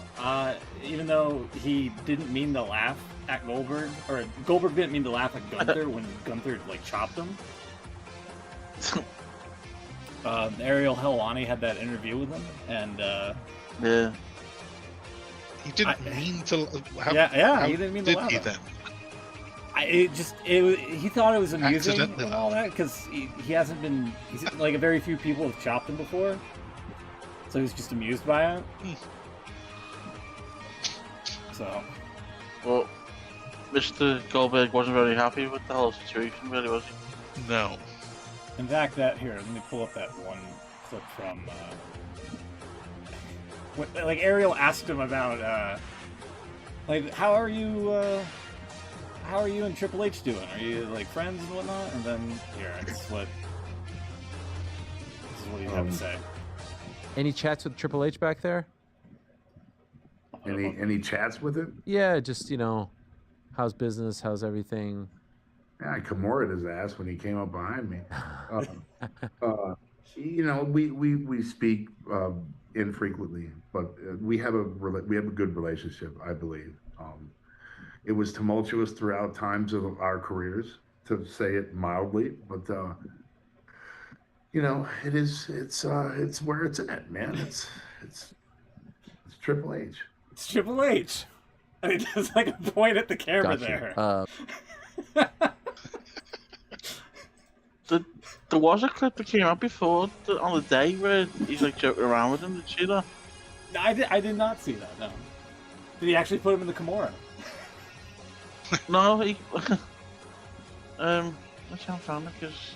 even though he didn't mean to laugh at Goldberg, or Goldberg didn't mean to laugh at Gunther when Gunther chopped him. Ariel Helwani had that interview with him, and Yeah. He didn't mean to. He didn't mean to laugh. Did he then? He thought it was amusing Accidentally and all that because he hasn't been. He's a very few people have chopped him before, so he's just amused by it. So, Well, Mr. Goldberg wasn't very happy with the whole situation, really, was he? No. in fact, let me pull up that one clip from. Ariel asked him about how are you and Triple H doing? Are you friends and whatnot? And then this is what you have to say. Any chats with Triple H back there? Any chats with it? Yeah, just how's business? How's everything? Yeah, I Kimura his ass when he came up behind me. We speak infrequently, but we have a good relationship, I believe. It was tumultuous throughout times of our careers, to say it mildly, but it's where it's at, man. It's Triple H. It's Triple H. I mean, there's like a point at the camera Gotcha. there. There was a clip that came out before on the day where he's like joking around with him. Did you see that? No, I did not see that. No. Did he actually put him in the Kimura? No, he. Let's see, I found it because.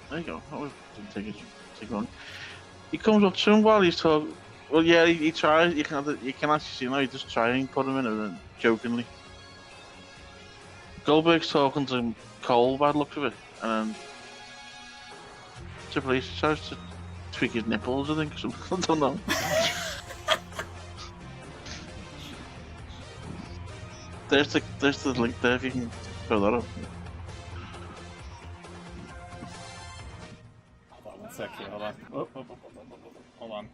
There you go. That didn't take long. He comes up to him while he's talking. Well, yeah, he tries. You can actually see now. He just tries and put him in it jokingly. Goldberg's talking to Cole by the looks of it, and then Triple H tries to tweak his nipples. I think. I don't know. There's the link there if you can throw that up. Hold on one sec here. Hold on. Hold on.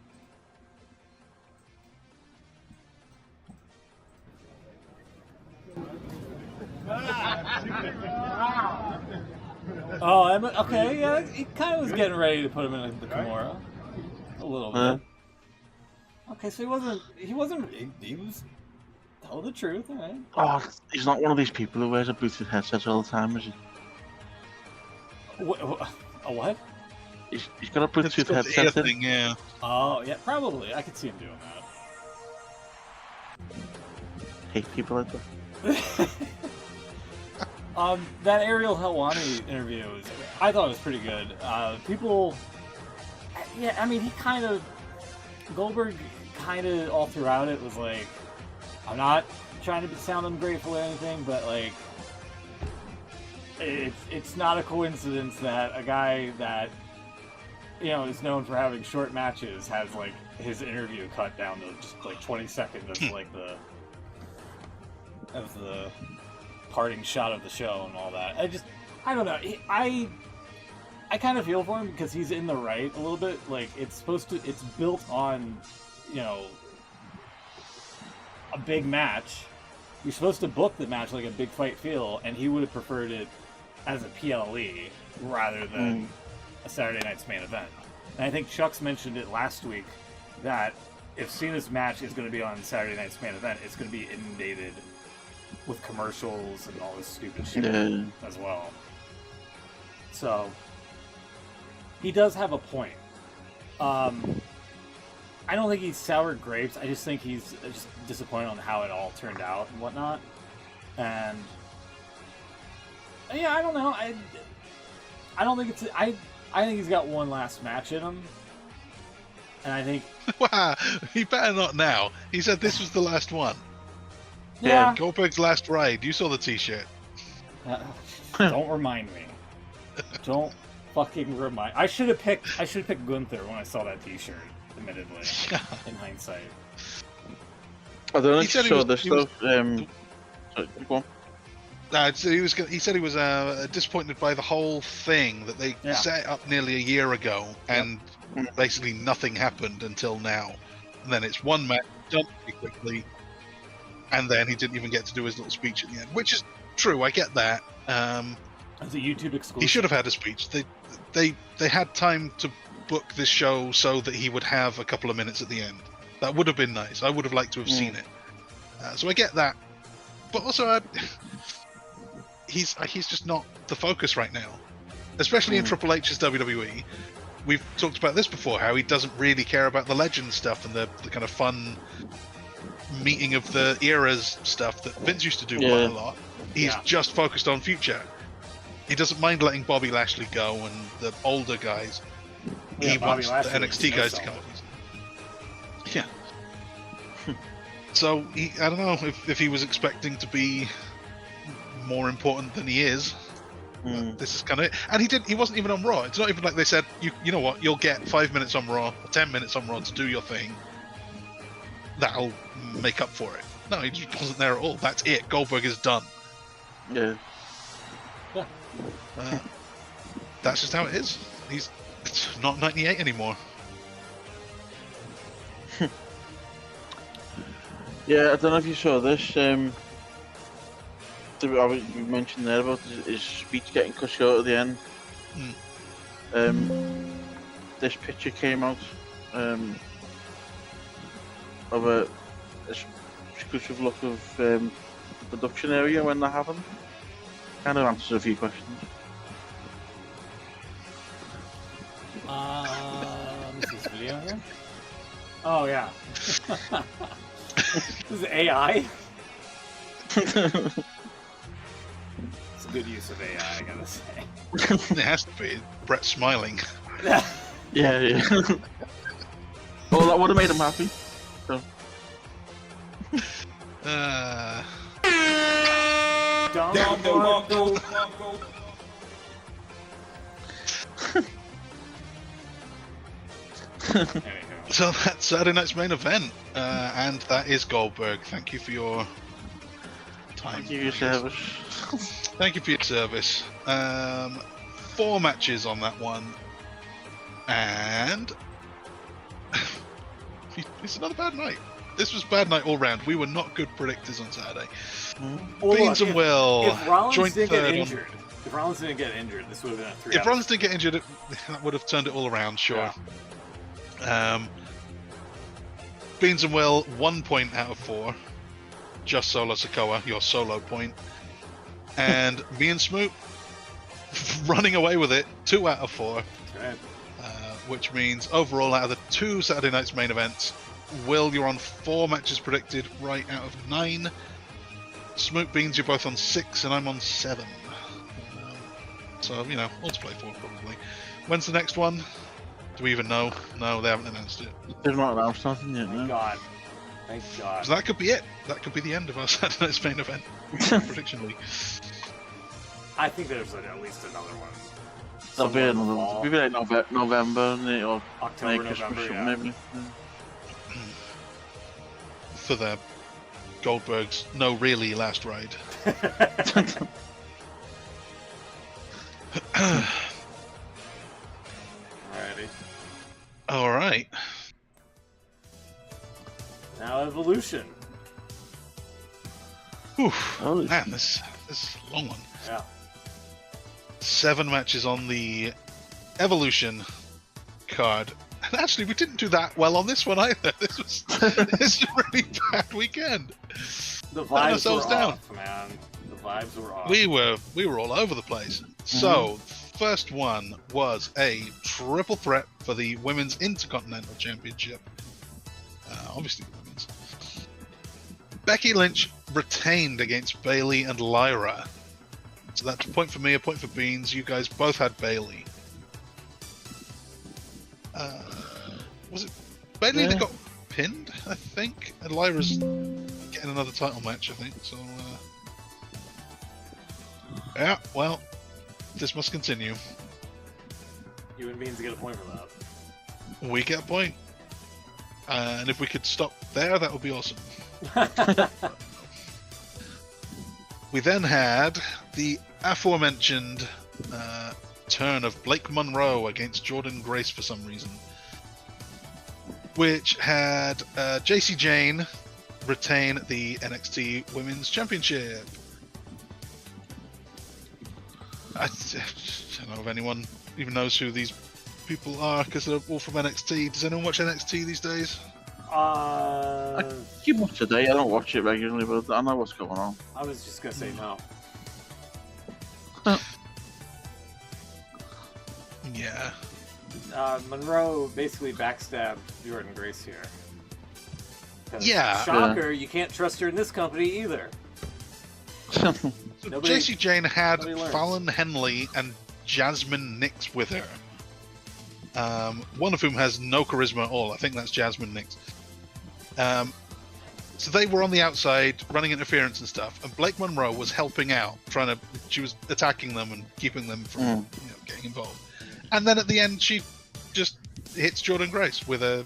Oh, okay. Yeah, he kind of was getting ready to put him in the Kimura. A little bit. Okay, so he was tell the truth, alright. Oh, he's not one of these people who wears a Bluetooth headset all the time, is he? A what? He's got a Bluetooth headset thing, yeah. Oh, yeah, probably. I could see him doing that. Hate people like that. That Ariel Helwani interview, I thought it was pretty good. Yeah, I mean, Goldberg kind of all throughout it was like, I'm not trying to sound ungrateful or anything, but like, it's not a coincidence that a guy that, is known for having short matches has like his interview cut down to just like 20 seconds as like the parting shot of the show and all that. I don't know. I kind of feel for him because he's in the right a little bit. Like, it's built on, a big match. You're supposed to book the match like a big fight feel, and he would have preferred it as a PLE rather than a Saturday night's main event. And I think Chuck's mentioned it last week that if Cena's match is going to be on Saturday night's main event, it's going to be inundated with commercials and all this stupid shit as well. So he does have a point. I don't think he's sour grapes. I just think he's just disappointed on how it all turned out and whatnot. And yeah, I don't know. I don't think it's. I think he's got one last match in him, and I think. Wow, he better not now. He said this was the last one. Yeah. Goldberg's last ride. You saw the T-shirt. Don't remind me. Don't fucking remind. I should have picked Gunther when I saw that T-shirt. Admittedly, in hindsight. I don't know. He said this stuff. Sorry, go on. He said he was disappointed by the whole thing that they set up nearly a year ago, and basically nothing happened until now. And then it's one match done pretty quickly, and then he didn't even get to do his little speech at the end, which is true. I get that. As a YouTube exclusive, he should have had a speech. They had time to book this show so that he would have a couple of minutes at the end. That would have been nice. I would have liked to have seen it. So I get that, but also he's just not the focus right now, especially in Triple H's WWE. We've talked about this before, how he doesn't really care about the legend stuff and the kind of fun meeting of the eras stuff that Vince used to do quite a lot. He's just focused on future. He doesn't mind letting Bobby Lashley go and the older guys. He wants the NXT guys to come up. Yeah. So I don't know if he was expecting to be more important than he is. This is kind of it. And he wasn't even on Raw. It's not even like they said, you know what, you'll get 5 minutes on Raw or 10 minutes on Raw to do your thing. that'll make up for it. No, he just wasn't there at all. That's it. Goldberg is done. Yeah. That's just how it is. He's not 98 anymore. Yeah, I don't know if you saw this. We mentioned there about his speech getting cut short at the end. This picture came out of a exclusive look of the production area when that happened. Kind of answers a few questions. Let me see this video here. Oh yeah. This is AI. It's a good use of AI, I gotta say. It has to be. Brett smiling. Yeah. Well, that would have made him happy. So. So that's Saturday night's main event, and that is Goldberg. Thank you for your time. Thank you for your service. Thank you for your service. 4 matches on that one, and it's another bad night. This was bad night all round. We were not good predictors on Saturday. Well, Beans and Will if Rollins joint didn't get third injured, if Rollins didn't get injured, this would have been a 3 If Rollins didn't get injured, that would have turned it all around, sure. Yeah. Beans and Will, 1 point out of 4. Just Solo Sikoa, your solo point. And me and Smoot running away with it, 2 out of 4. Right. Which means overall, out of the 2 Saturday night's main events, Will, you're on 4 matches predicted, right out of 9. Smoot, Beans, you're both on 6, and I'm on 7. So, all to play for, probably. When's the next one? Do we even know? No, they haven't announced it. They've not announced nothing yet, Thank no. God. Thank God. So that could be it. That could be the end of our Saturday night's main event. Prediction league. I think there's at least another one. There'll be Somewhere in the another fall. one. Maybe like November, or October, Christmas, November, yeah. maybe. For the Goldberg's no really last ride. Alrighty. Alright. Now Evolution. Oof. Man, this is a long one. Yeah. 7 matches on the Evolution card. And actually, we didn't do that well on this one either. This was a really bad weekend. The vibes were down. off, man. The vibes were off. We were all over the place. So, first one was a triple threat for the Women's Intercontinental Championship. Obviously, the women's. Becky Lynch retained against Bayley and Lyra. So that's a point for me, a point for Beans. You guys both had Bayley. Was it Bayley that got pinned, I think? And Lyra's getting another title match, I think. So, yeah, well, this must continue. You and Beans get a point for that. We get a point. And if we could stop there, that would be awesome. We then had the aforementioned turn of Blake Monroe against Jordan Grace for some reason, which had JC Jane retain the NXT Women's Championship. I don't know if anyone even knows who these people are because they're all from NXT. Does anyone watch NXT these days? I keep watching today. I don't watch it regularly, but I know what's going on. I was just gonna say no. Yeah. Monroe basically backstabbed Jordan Grace here. 'Cause Yeah. Shocker, you can't trust her in this company either. So Nobody- JC Jane had nobody learns. Fallon Henley and Jasmine Nix with her. One of whom has no charisma at all. I think that's Jasmine Nix. So they were on the outside running interference and stuff, and Blake Monroe was helping out, she was attacking them and keeping them from getting involved. And then at the end, she just hits Jordan Grace with a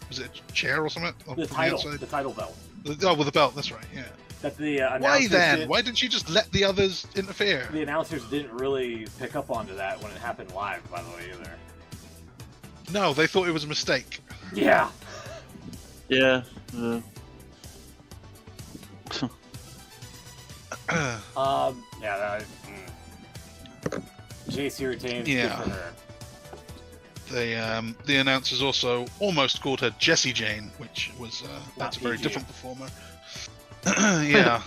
Was it a chair or something? The title belt. Oh, with the belt. That's right. Yeah. That the Why announcers then? Why didn't you just let the others interfere? The announcers didn't really pick up onto that when it happened live, by the way, either. No, they thought it was a mistake. Yeah. Yeah. JC retains. Yeah. Good for her. The announcers also almost called her Jessie Jane, which was that's a very PG. different performer. Yeah.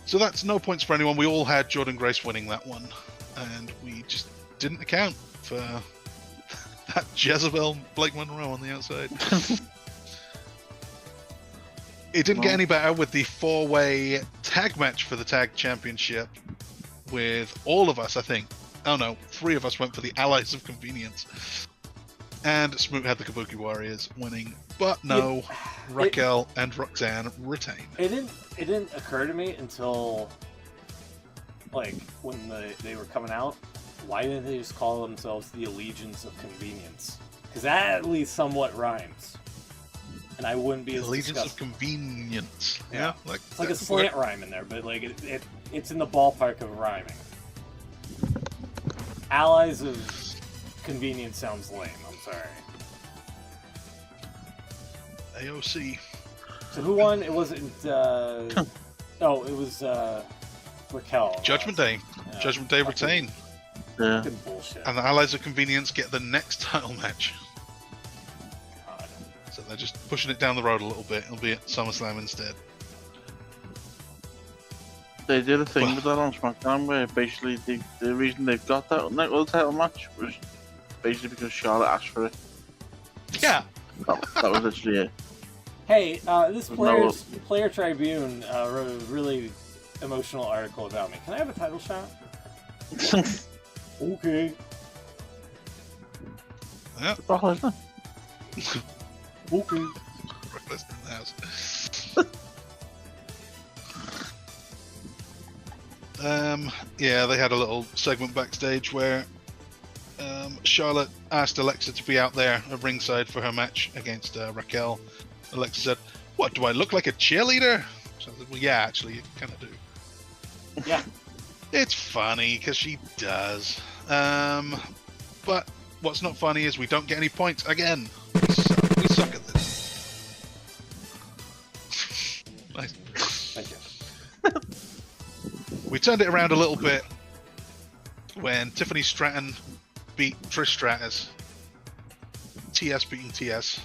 So that's no points for anyone. We all had Jordan Grace winning that one, and we just didn't account for that Jezebel Blake Monroe on the outside. It didn't get any better with the 4-way tag match for the tag championship with all of us, I think. Oh no, 3 of us went for the Allies of Convenience. And Smoot had the Kabuki Warriors winning. But no, Raquel and Roxanne retained. It didn't occur to me until, like, when they were coming out, why didn't they just call themselves the Allegiance of Convenience? Because that at least somewhat rhymes. And I wouldn't be as Allegiance of disgusted. Convenience. Yeah. Like, It's like a slant rhyme in there, but like it's in the ballpark of rhyming. Allies of Convenience sounds lame, I'm sorry. AOC. So who won? It wasn't it was Raquel. Judgment Day. Yeah, Judgment Day fucking- retain. Yeah. fucking bullshit. And the Allies of Convenience get the next title match. God. So they're just pushing it down the road a little bit. It'll be at SummerSlam instead. They did a thing with that on SmackDown where basically the reason they've got that other title match was basically because Charlotte asked for it. Yeah. That was literally it. Hey, this No. Player Tribune wrote a really emotional article about me. Can I have a title shot? Okay. Yeah. Brock Lesnar. Okay. Brock Lesnar in the house. Yeah, they had a little segment backstage where Charlotte asked Alexa to be out there at ringside for her match against Raquel. Alexa said, "What, do I look like a cheerleader?" So I said, well, yeah, actually, you kind of do. Yeah. It's funny, because she does. But what's not funny is we don't get any points again. We suck at this. Nice. Thank you. We turned it around a little bit when Tiffany Stratton beat Trish Stratus. TS beating TS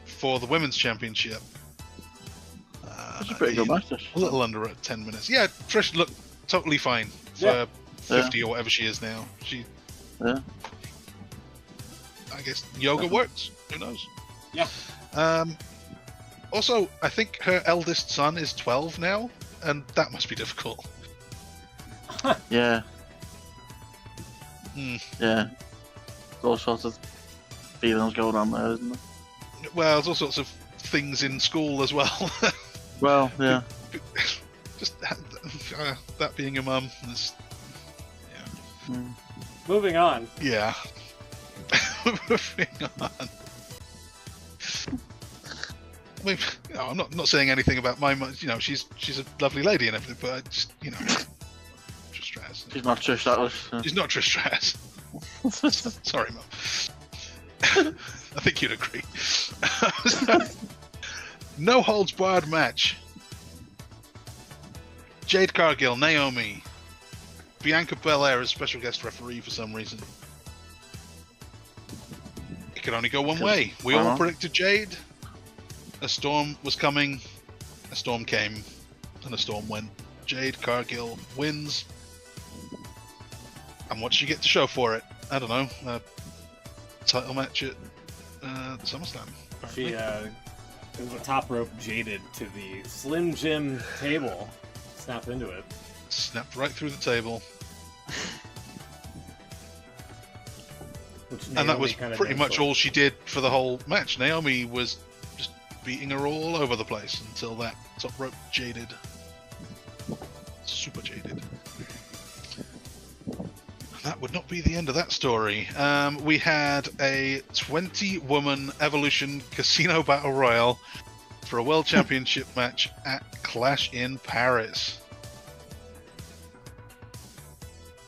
for the Women's Championship. That's a pretty good match. A little under 10 minutes. Yeah, Trish looked totally fine for Yeah. 50 or whatever she is now. She, Yeah. I guess yoga works. Who knows? Yeah. Also, I think her eldest son is 12 now, and that must be difficult. Yeah. Hmm. Yeah. There's all sorts of feelings going on there, isn't there? Well, there's all sorts of things in school as well. Well, yeah. Just that being a mum. Mm. Moving on. Yeah. Moving on. I mean, you know, I'm not saying anything about my mum. You know, she's a lovely lady and everything, but I just, you know, Trish Stratus. She's not Trish Stratus. She's not Trish Stratus. Sorry, mum. I think you'd agree. No holds barred match. Jade Cargill, Naomi, Bianca Belair as special guest referee for some reason. It could only go one way. We all predicted Jade. A storm was coming. A storm came, and a storm went. Jade Cargill wins. And what does she get to show for it? I don't know. A title match at SummerSlam. She was a top rope jaded to the Slim Jim table. Snapped into it. Snapped right through the table. And that was pretty much all she did for the whole match. Naomi was just beating her all over the place until that top rope jaded. Super jaded. that would not be the end of that story. We had a 20-woman Evolution Casino Battle Royale for a World Championship match at Clash in Paris.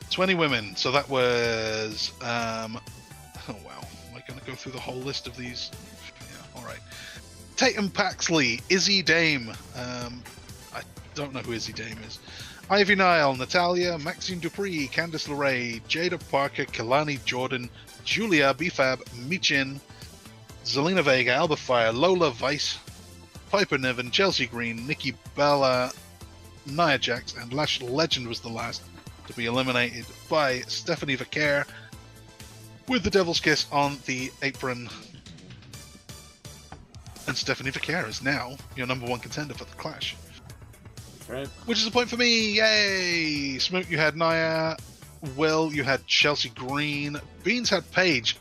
20 women, so that was... oh wow, am I going to go through the whole list of these? Yeah, alright. Tatum Paxley, Izzy Dame, I don't know who Izzy Dame is. Ivy Nile, Natalia, Maxine Dupree, Candice LeRae, Jada Parker, Kalani Jordan, Julia, BFAB, Michin, Zelina Vega, Alba Fire, Lola Weiss, Piper Niven, Chelsea Green, Nikki Bella, Nia Jax, and Lash Legend was the last to be eliminated by Stephanie Vaquer with the Devil's Kiss on the apron. And Stephanie Vaquer is now your #1 contender for the Clash. Right. Which is a point for me. Yay! Smoke, you had Nia. Will, you had Chelsea Green. Beans had Paige.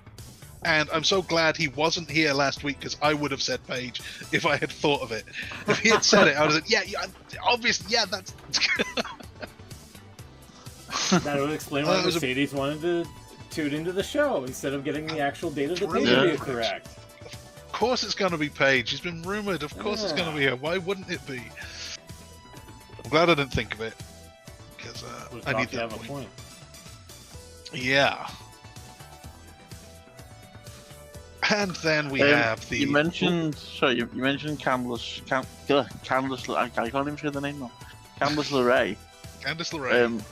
And I'm so glad he wasn't here last week because I would have said Paige if I had thought of it. If he had said it, I would have said, yeah, obviously, yeah, that's... That would explain why Mercedes wanted to tune into the show instead of getting the actual date of the pay-per-view correct. Of course it's going to be Paige. He's been rumoured. Of course it's going to be her. Why wouldn't it be? I'm glad I didn't think of it, because I need that point. Yeah. And then we have the... You mentioned... Sorry, you mentioned Candice... Candice... I can't even say the name now. Candice LeRae. Candice LeRae.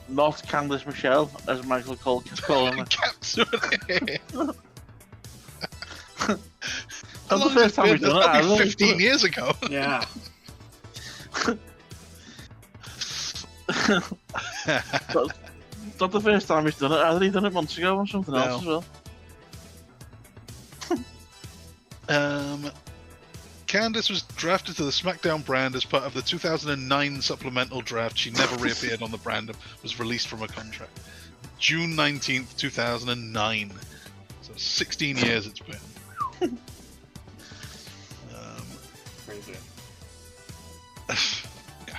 Not Candice Michelle, as Michael Cole keeps calling her. That's the first time we've done it. That'd be 15 years ago. Yeah. Not the first time he's done it. Either he done it months ago or something else as well. Candice was drafted to the SmackDown brand as part of the 2009 supplemental draft. She never reappeared on the brand and was released from her contract. June 19th, 2009. So 16 years it's been. Crazy. Yeah.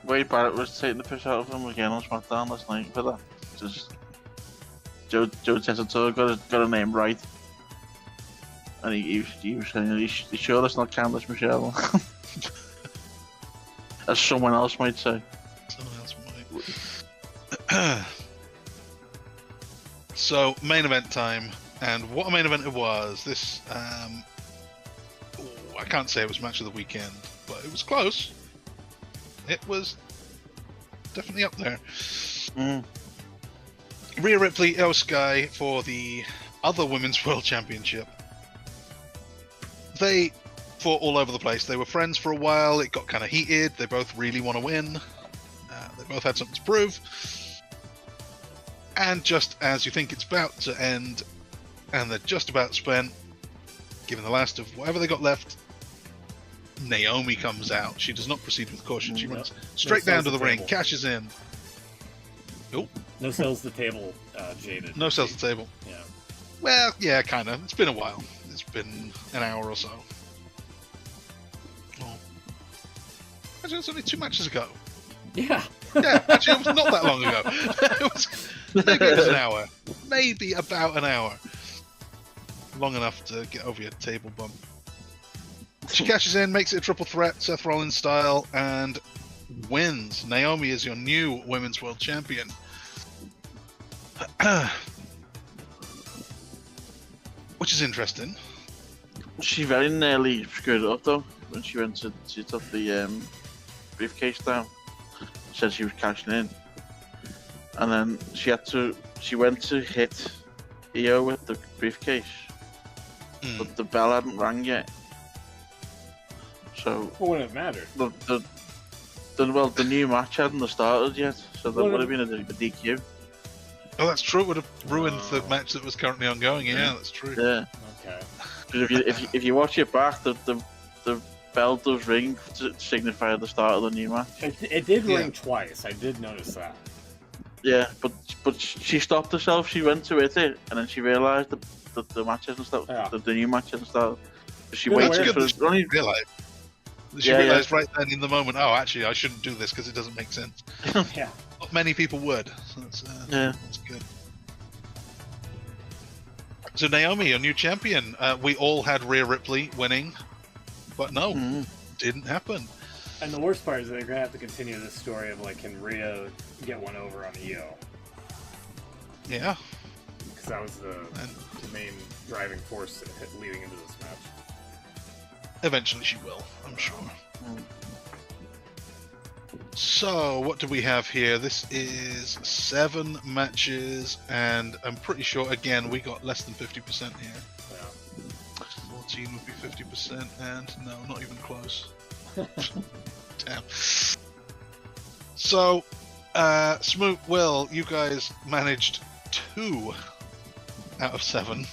Wade Barrett was taking the piss out of him again on SmackDown last night for that. Just Joe Tessitore got a name right. And he was saying, he's sure that's not Candice Michelle? As someone else might say. Someone else might. So, main event time. And what a main event it was. This, I can't say it was match of the weekend, but it was close. It was definitely up there. Rhea Ripley, Io Sky for the other Women's World Championship. They fought all over the place. They were friends for a while. It got kind of heated. They both really want to win. They both had something to prove. And just as you think it's about to end, and they're just about spent, given the last of whatever they got left, Naomi comes out. She does not proceed with caution. She runs straight down to the ring, cashes in. Oh. No sells the table, Jaded. No sells the table. Yeah. Well, yeah, kind of. It's been a while. It's been an hour or so. Oh. Actually, it was only 2 matches ago. Yeah. Yeah, actually, it was not that long ago. Maybe it was an hour. Maybe about an hour. Long enough to get over your table bump. She cashes in, makes it a triple threat, Seth Rollins style, and wins. Naomi is your new Women's World Champion. Which is interesting. She very nearly screwed it up though when she went to took the briefcase down. Said she was cashing in, and then she went to hit Io with the briefcase, but the bell hadn't rang yet. So Well, wouldn't have mattered. The new match hadn't started yet, so that would have been a DQ. Oh, that's true. It would have ruined the match that was currently ongoing. Yeah, that's true. Yeah. Okay. Because if you watch it back, the bell does ring to signify the start of the new match. It did ring twice. I did notice that. Yeah, but she stopped herself. She went to hit it, and then she realised that the match hasn't started. Yeah. The new match hasn't started. She Good waited awareness. for only. She realised right then in the moment, oh, actually, I shouldn't do this because it doesn't make sense. Yeah. Not many people would. So that's good. So Naomi, your new champion. We all had Rhea Ripley winning, but no, didn't happen. And the worst part is they're gonna have to continue this story of like, can Rhea get one over on Io? Yeah. Because that was the main driving force leading into this match. Eventually she will, I'm sure. So, what do we have here? This is 7 matches, and I'm pretty sure, again, we got less than 50% here. Yeah. 14 would be 50%, and no, not even close. Damn. So, Smoot, Will, you guys managed 2 out of 7.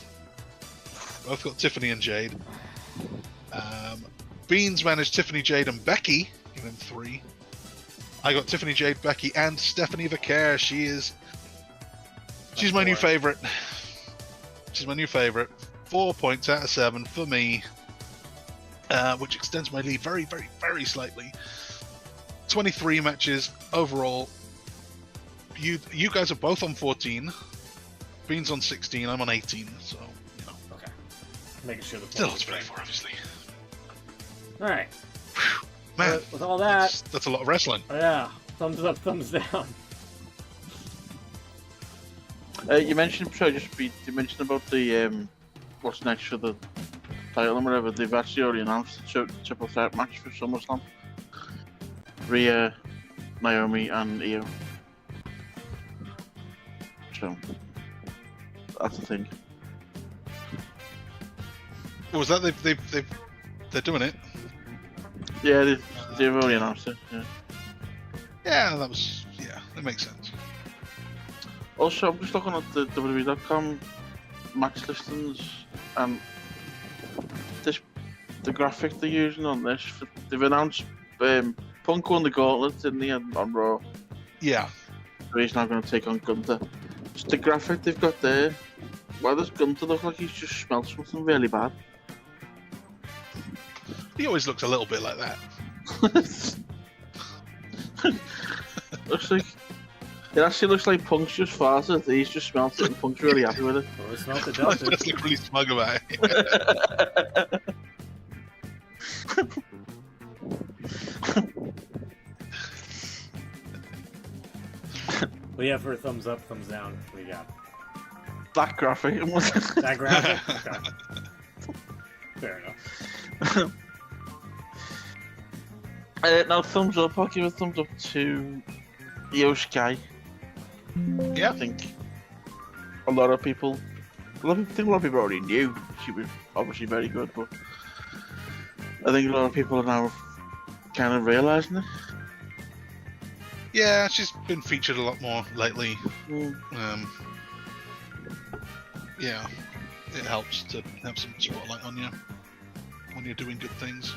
Both got Tiffany and Jade. Beans managed Tiffany, Jade, and Becky, giving 3. I got Tiffany, Jade, Becky, and Stephanie Vaquer. She's my new favorite. She's my new favorite. 4 points out of 7 for me, which extends my lead very, very, very slightly. 23 matches overall. You guys are both on 14. Beans on 16. I'm on 18. So Okay. Making sure the still lots to play for, obviously. All right. Man, with all that, that's a lot of wrestling. Yeah. Thumbs up, thumbs down. You mentioned, you mentioned about the what's next for the title and whatever. They've actually already announced the triple threat match for SummerSlam. Rhea, Naomi, and Io. So that's the thing. What was that? They're doing it. Yeah, they've already announced it. Yeah. Yeah, that makes sense. Also, I'm just looking at the WWE.com match listings, and the graphic they're using on this. They've announced Punk won the gauntlet, didn't he, on Raw? Yeah. So he's now going to take on Gunther. Just the graphic they've got there. Why does Gunther look like he's just smelled something really bad? He always looks a little bit like that. Looks like it actually looks like Punk's just farted. He's just smelt it, and Punk's really happy with it. Well, it smelled the I Delta. just look really smug about it. Well, yeah, for a thumbs up, thumbs down, we got That graphic. that graphic. Okay. Fair enough. Now, thumbs up. I'll give a thumbs up to Io Sky. Yeah. I think a lot of people already knew she was obviously very good, but I think a lot of people are now kind of realising it. Yeah, she's been featured a lot more lately. Yeah, it helps to have some spotlight on you when you're doing good things.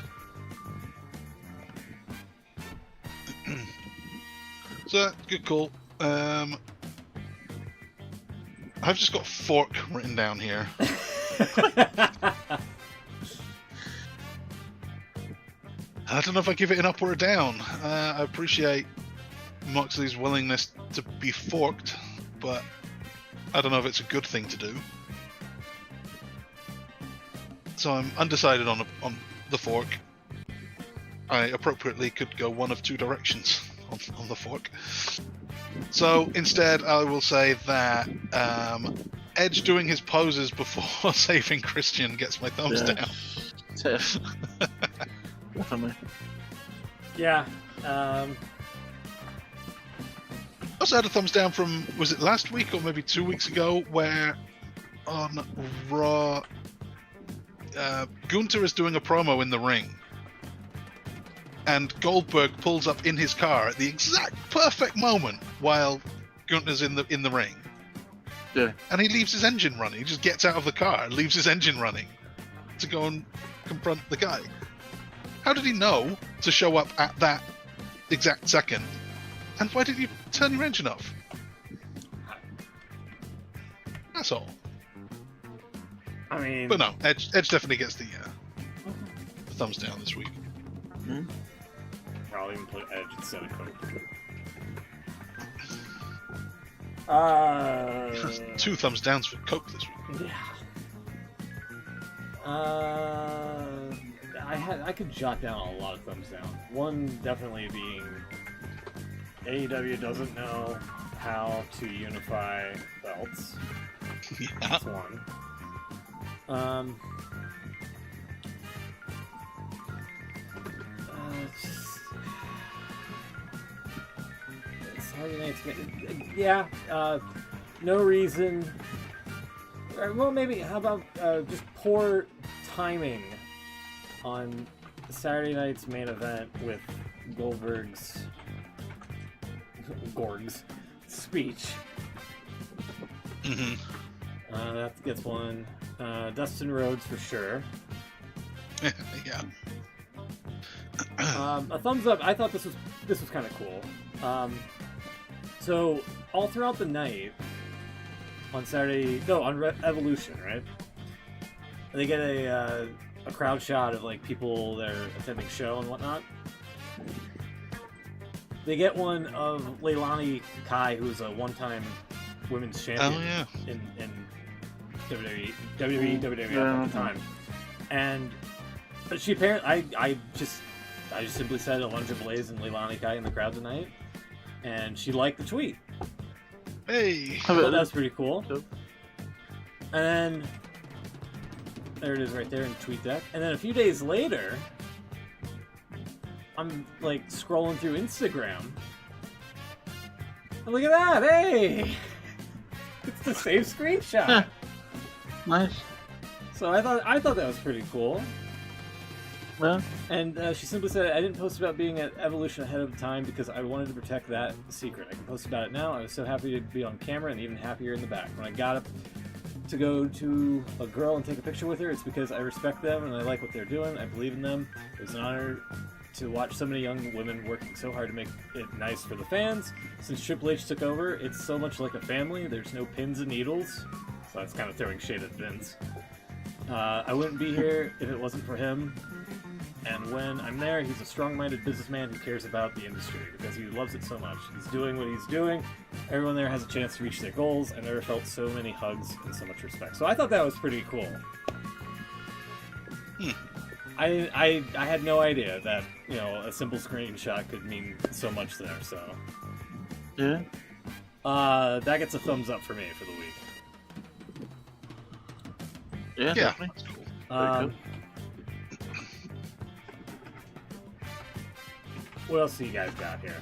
So, good call. I've just got fork written down here. I don't know if I give it an up or a down. I appreciate Moxley's willingness to be forked, but I don't know if it's a good thing to do. So I'm undecided on the fork. I appropriately could go one of 2 directions on the fork. So instead, I will say that Edge doing his poses before saving Christian gets my thumbs down. Definitely. Yeah. Also had a thumbs down from, was it last week or maybe 2 weeks ago, where on Raw, Gunther is doing a promo in the ring, and Goldberg pulls up in his car at the exact perfect moment while Gunther's in the ring. Yeah. And he leaves his engine running. He just gets out of the car and leaves his engine running to go and confront the guy. How did he know to show up at that exact second? And why did you turn your engine off? That's all. I mean, But no, Edge definitely gets the thumbs down this week. I'll even put Edge instead of Cody. Two thumbs downs for Coke this week. Yeah. I could jot down a lot of thumbs down. One definitely being AEW doesn't know how to unify belts. Yeah. That's one. Saturday night's yeah. No reason. Well, maybe. How about just poor timing on Saturday night's main event with Gorg's speech. Mm-hmm. That gets one. Dustin Rhodes for sure. Yeah. A thumbs up. I thought this was kind of cool. So all throughout the night on Saturday, no, on Evolution, right? They get a crowd shot of like people that are attending show and whatnot. They get one of Leilani Kai, who's a one-time women's champion in WWE at the time, and she apparently I just simply said Alundra Blaze and Leilani Kai in the crowd tonight, and she liked the tweet. Hey, So that's pretty cool. And then there it is right there in TweetDeck. And then a few days later, I'm like scrolling through Instagram. And look at that! Hey, it's the same screenshot. Nice. So I thought that was pretty cool. Yeah. And she simply said, I didn't post about being at Evolution ahead of time because I wanted to protect that secret. I can post about it now. I was so happy to be on camera and even happier in the back. When I got up to go to a girl and take a picture with her, it's because I respect them and I like what they're doing. I believe in them. It was an honor to watch so many young women working so hard to make it nice for the fans. Since Triple H took over, it's so much like a family. There's no pins and needles. So that's kind of throwing shade at Vince. I wouldn't be here if it wasn't for him. And when I'm there, he's a strong-minded businessman who cares about the industry because he loves it so much. He's doing what he's doing. Everyone there has a chance to reach their goals. I never felt so many hugs and so much respect. So I thought that was pretty cool. I had no idea that, you know, a simple screenshot could mean so much there. So Yeah. that gets a thumbs up for me for the week. Yeah. yeah, Definitely. that's cool. Very good. What else do you guys got here?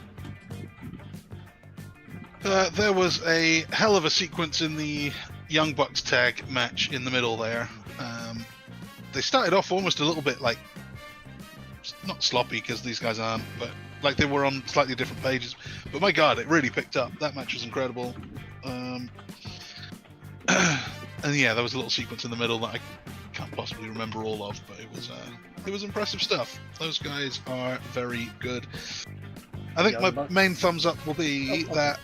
There was a hell of a sequence in the Young Bucks tag match in the middle there. They started off almost a little bit like, not sloppy because these guys aren't, but like they were on slightly different pages. But my God, it really picked up. That match was incredible. And yeah, there was a little sequence in the middle that I can't possibly remember all of, but it was impressive stuff. Those guys are very good. I think my main thumbs up will be that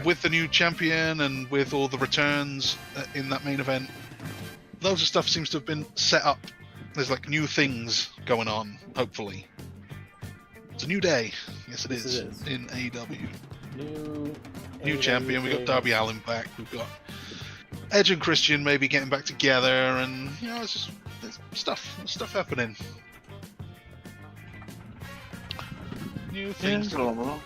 with the new champion and with all the returns in that main event, loads of stuff seems to have been set up. There's like new things going on, hopefully. It's a new day. Yes, it is. In AEW. New champion. We got Darby Allin back. We've got Edge and Christian maybe getting back together, and you know, there's stuff happening. New things. Alright.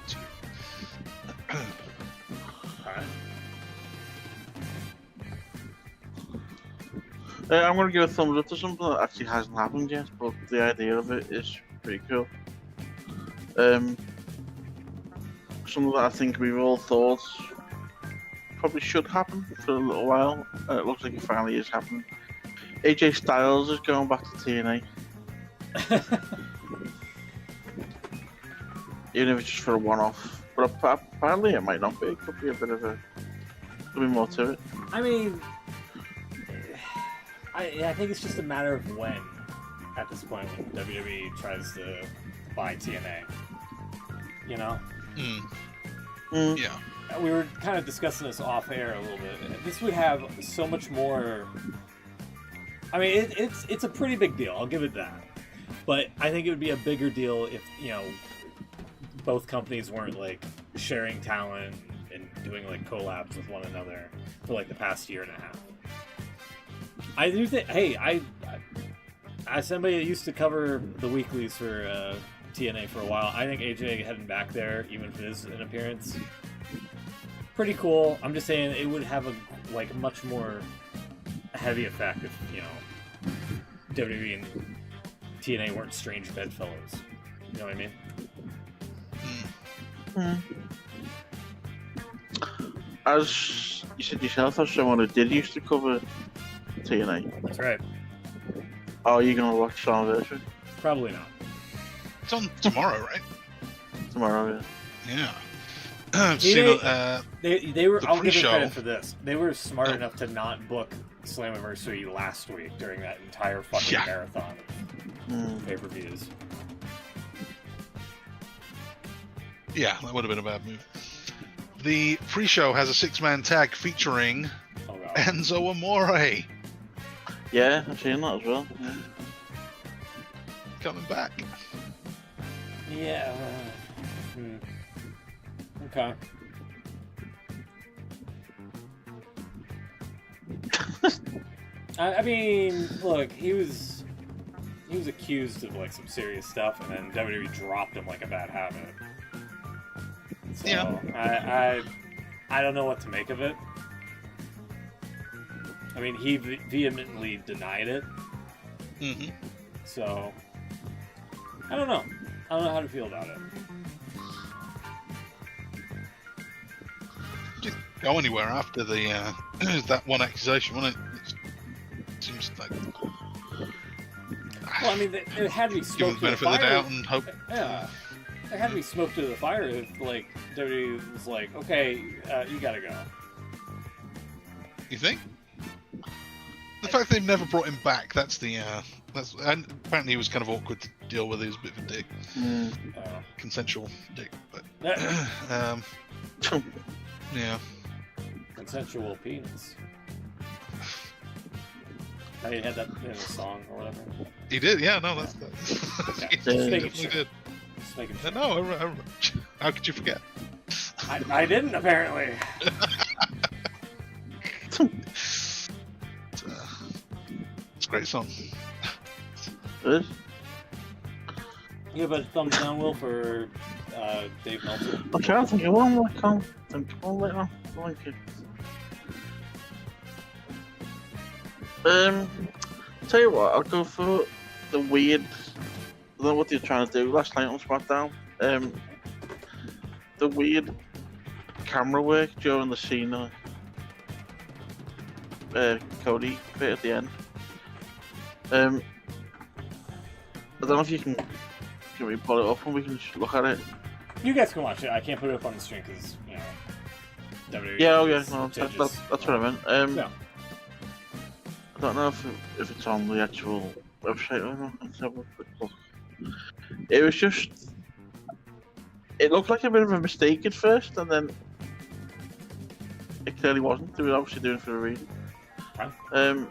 I'm going to give a thumbs up to something that actually hasn't happened yet, but the idea of it is pretty cool. Something that I think we've all thought probably should happen for a little while. It looks like it finally is happening. AJ Styles is going back to TNA. Even if it's just for a one-off. But apparently it might not be. It could be a bit of a... Could be more to it. I mean, I think it's just a matter of when, at this point, when WWE tries to buy TNA. You know? Yeah. We were kind of discussing this off air a little bit. This would have so much more. I mean, it's a pretty big deal. I'll give it that. But I think it would be a bigger deal if, you know, both companies weren't like sharing talent and doing like collabs with one another for like the past year and a half. I do think. Hey, I as somebody that used to cover the weeklies for TNA for a while, I think AJ heading back there, even if it is an appearance, pretty cool. I'm just saying it would have a much more heavy effect if WWE and TNA weren't strange bedfellows. You know what I mean? As you said yourself, as someone who did used to cover TNA, That's right. are you going to watch Slammiversary Probably not. It's on tomorrow, right? tomorrow? Yeah. I've seen They were. the I'll give them pre-show. credit for this. They were smart enough to not book Slammiversary last week during that entire fucking Yeah. marathon of pay-per-views. Yeah, that would have been a bad move. The pre-show has a 6-man tag featuring Oh god. Enzo Amore Yeah, I've seen that as well. Yeah. coming back. Yeah. Okay. I mean, look, he was accused of like some serious stuff, and then WWE dropped him like a bad habit. So, Yeah. I don't know what to make of it. I mean, he vehemently denied it, Mm-hmm. so I don't know. I don't know how to feel about it. Didn't go anywhere after the that one accusation, wasn't it? It seems like Well, I mean, it had to be give him smoked the to the benefit of the fire. doubt and hope. Yeah, there had to be smoke to the fire if like WWE was like, okay, you gotta go. You think? The fact they've never brought him back—that's and apparently he was kind of awkward to deal with. He was a bit of a dick, consensual dick, but yeah. Consensual penis. I had that in a song or whatever. He did, yeah. No, that's Yeah, he just making definitely sure. did. Just making sure. No, how could you forget? I didn't apparently. It's a great song. Good. Yeah, but thumbs down, Will, for Dave Meltzer. I can't think of one. I can't think of one right now. I like it. Tell you what, I'll go for the weird. I don't know what they're trying to do last night on SmackDown. The weird camera work during the Cena Cody bit at the end. I don't know if you can we pull it up and we can just look at it. You guys can watch it. I can't put it up on the stream because WWE. Yeah, oh yeah, is no, litigious. that's what I meant. Yeah. I don't know if it's on the actual website or not. Let's have a quick look. It was just. It looked like a bit of a mistake at first, and then it clearly wasn't. They were obviously doing it for a reason. Okay.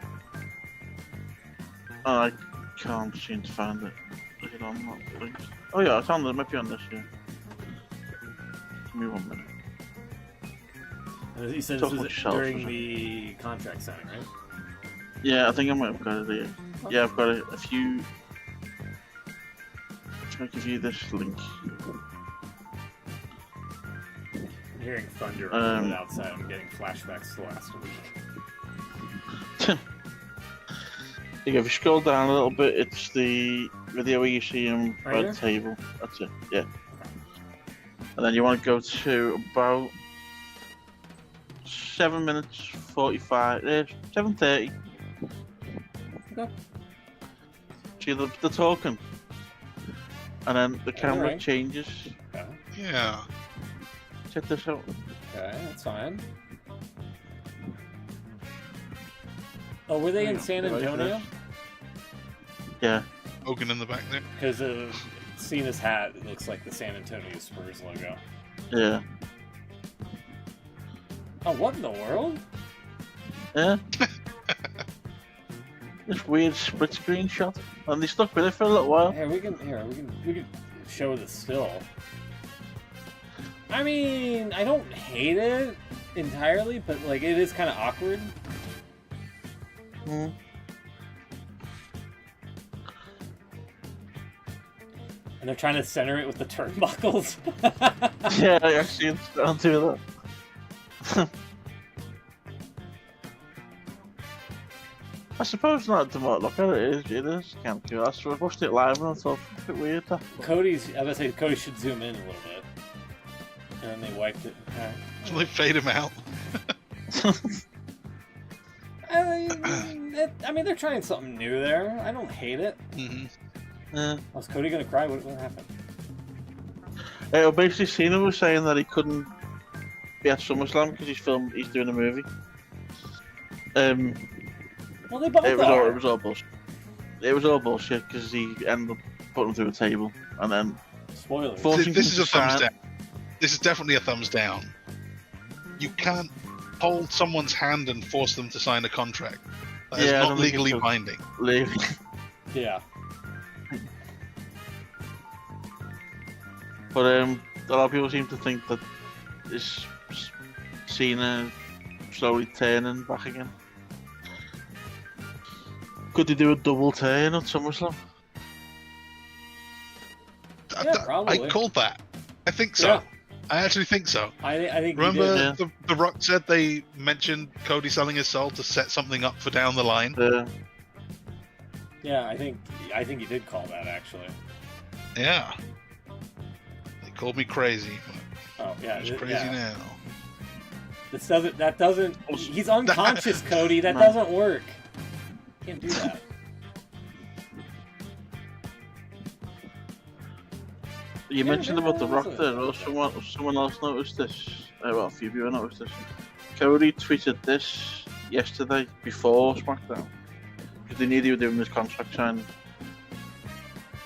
I can't seem to find it. Is it on that link? Oh yeah, it's on there. It might be on this. Yeah. Give me 1 minute. He said Talk this about was yourself, during isn't it? the contract signing, right? Yeah, I think I might have got it here. Yeah, I've got a few. I'll give you this link. I'm hearing thunder outside. I'm getting flashbacks to last week. If you scroll down a little bit, it's the video where you see him Right by here? the table. That's it, yeah. And then you want to go to about 7 minutes 45, 7:30. Okay. See, they're talking. And then the camera Alright. changes. Okay. Yeah. Check this out. Okay, that's fine. Oh, were they in San Antonio? Yeah. Hogan in the back there. Because of Cena's hat, it looks like the San Antonio Spurs logo. Yeah. Oh, what in the world? Yeah. This weird split screen shot. And they stuck with it for a little while. We can show the still. I mean, I don't hate it entirely, but like it is kind of awkward. Mm. And they're trying to center it with the turnbuckles. Yeah, I actually don't do that. I suppose not to look at it. It is kind of cool. I watched it live and I thought it's a bit weird. That. I was gonna say Cody should zoom in a little bit. And then they wiped it. So they fade him out. I mean, they're trying something new there. I don't hate it. Mm-hmm. Was Cody gonna cry? What happened? Well, basically, Cena was saying that he couldn't be at SummerSlam because he's doing a movie. Well, they both it are. was all bullshit. It was all bullshit because he ended up putting him through a table and then. Spoilers. This is a thumbs down. This is definitely a thumbs down. You can't hold someone's hand and force them to sign a contract. That is not legally binding. Yeah. But a lot of people seem to think that this Cena slowly turning back again. Could they do a double turn at SummerSlam? Yeah, probably. I called that. I think so. Yeah. I actually think so. I think. Remember the Rock said they mentioned Cody selling his soul to set something up for down the line? Yeah, I think he did call that actually. Yeah. They called me crazy. Oh yeah, He's crazy now. That doesn't. He's unconscious, Cody. That doesn't work. Can't do that. You mentioned about the Rock there, or someone else noticed this. Well, a few people noticed this. Cody tweeted this yesterday before SmackDown because they knew they were doing this contract signing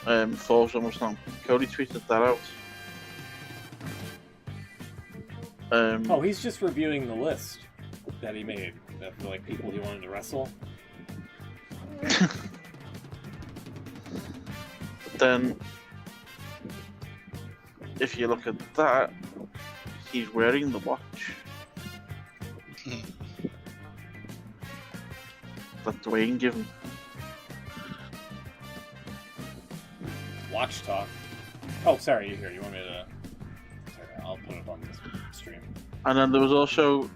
for SummerSlam. Cody tweeted that out. He's just reviewing the list that he made of like people he wanted to wrestle. But then, if you look at that, he's wearing the watch that Dwayne gave him. Watch talk. Oh, sorry, you're here. You want me to? Sorry, I'll put it up on this stream. And then there was also,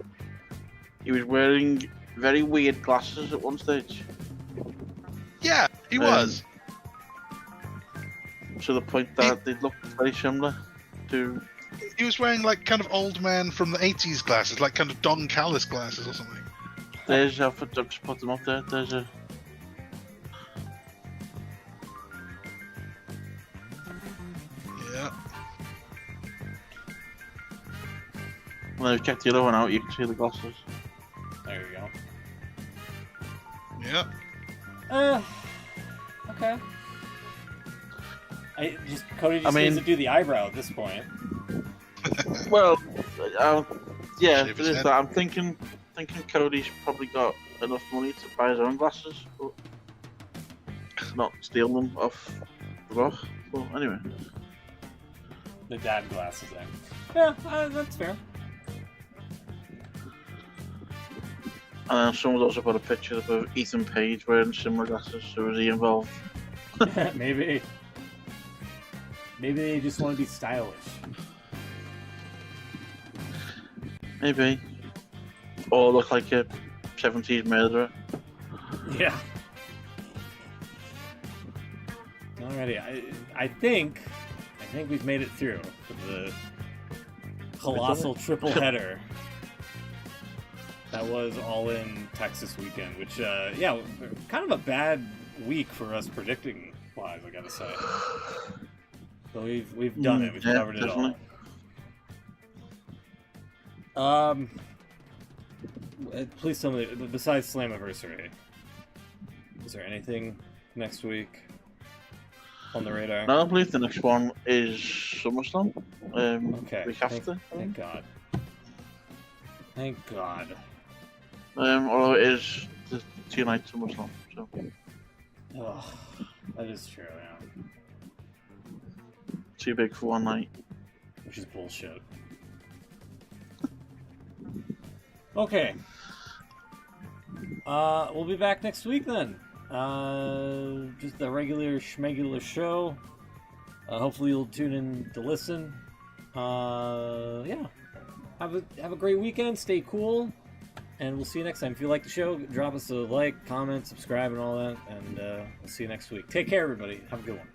he was wearing very weird glasses at one stage. Yeah, he was. To the point that they looked very similar to. He was wearing like kind of old man from the 80s glasses, like kind of Don Callis glasses or something. There's I've just put them up there. There's a. Yeah. When I check the other one out, you can see the glasses. There you go. Yeah. Okay. Cody just needs to do the eyebrow at this point. Well, yeah, Shave it his is head. that. I'm thinking Cody's probably got enough money to buy his own glasses, but not steal them off the Rock. Well, anyway. The dad glasses then. Yeah, that's fair. And then someone's also put a picture of Ethan Page wearing similar glasses, so is he involved? Maybe they just want to be stylish. Maybe. Or look like a 70s murderer. Yeah. Alrighty, I think we've made it through for the colossal triple header. That was All In Texas weekend, which yeah, kind of a bad week for us predicting wise, I gotta say. But we've done it. We've covered it all. Please tell me, besides Slammiversary, is there anything next week on the radar? No, I believe the next one is SummerSlam. Okay. Week after. Thank God. Thank God. Although it is the 2-night SummerSlam, so. Oh, that is true, yeah. Too big for one night. Which is bullshit. Okay. We'll be back next week then. Just a regular schmegular show. Hopefully you'll tune in to listen. Yeah. Have a great weekend. Stay cool. And we'll see you next time. If you like the show, drop us a like, comment, subscribe, and all that. And we'll see you next week. Take care, everybody. Have a good one.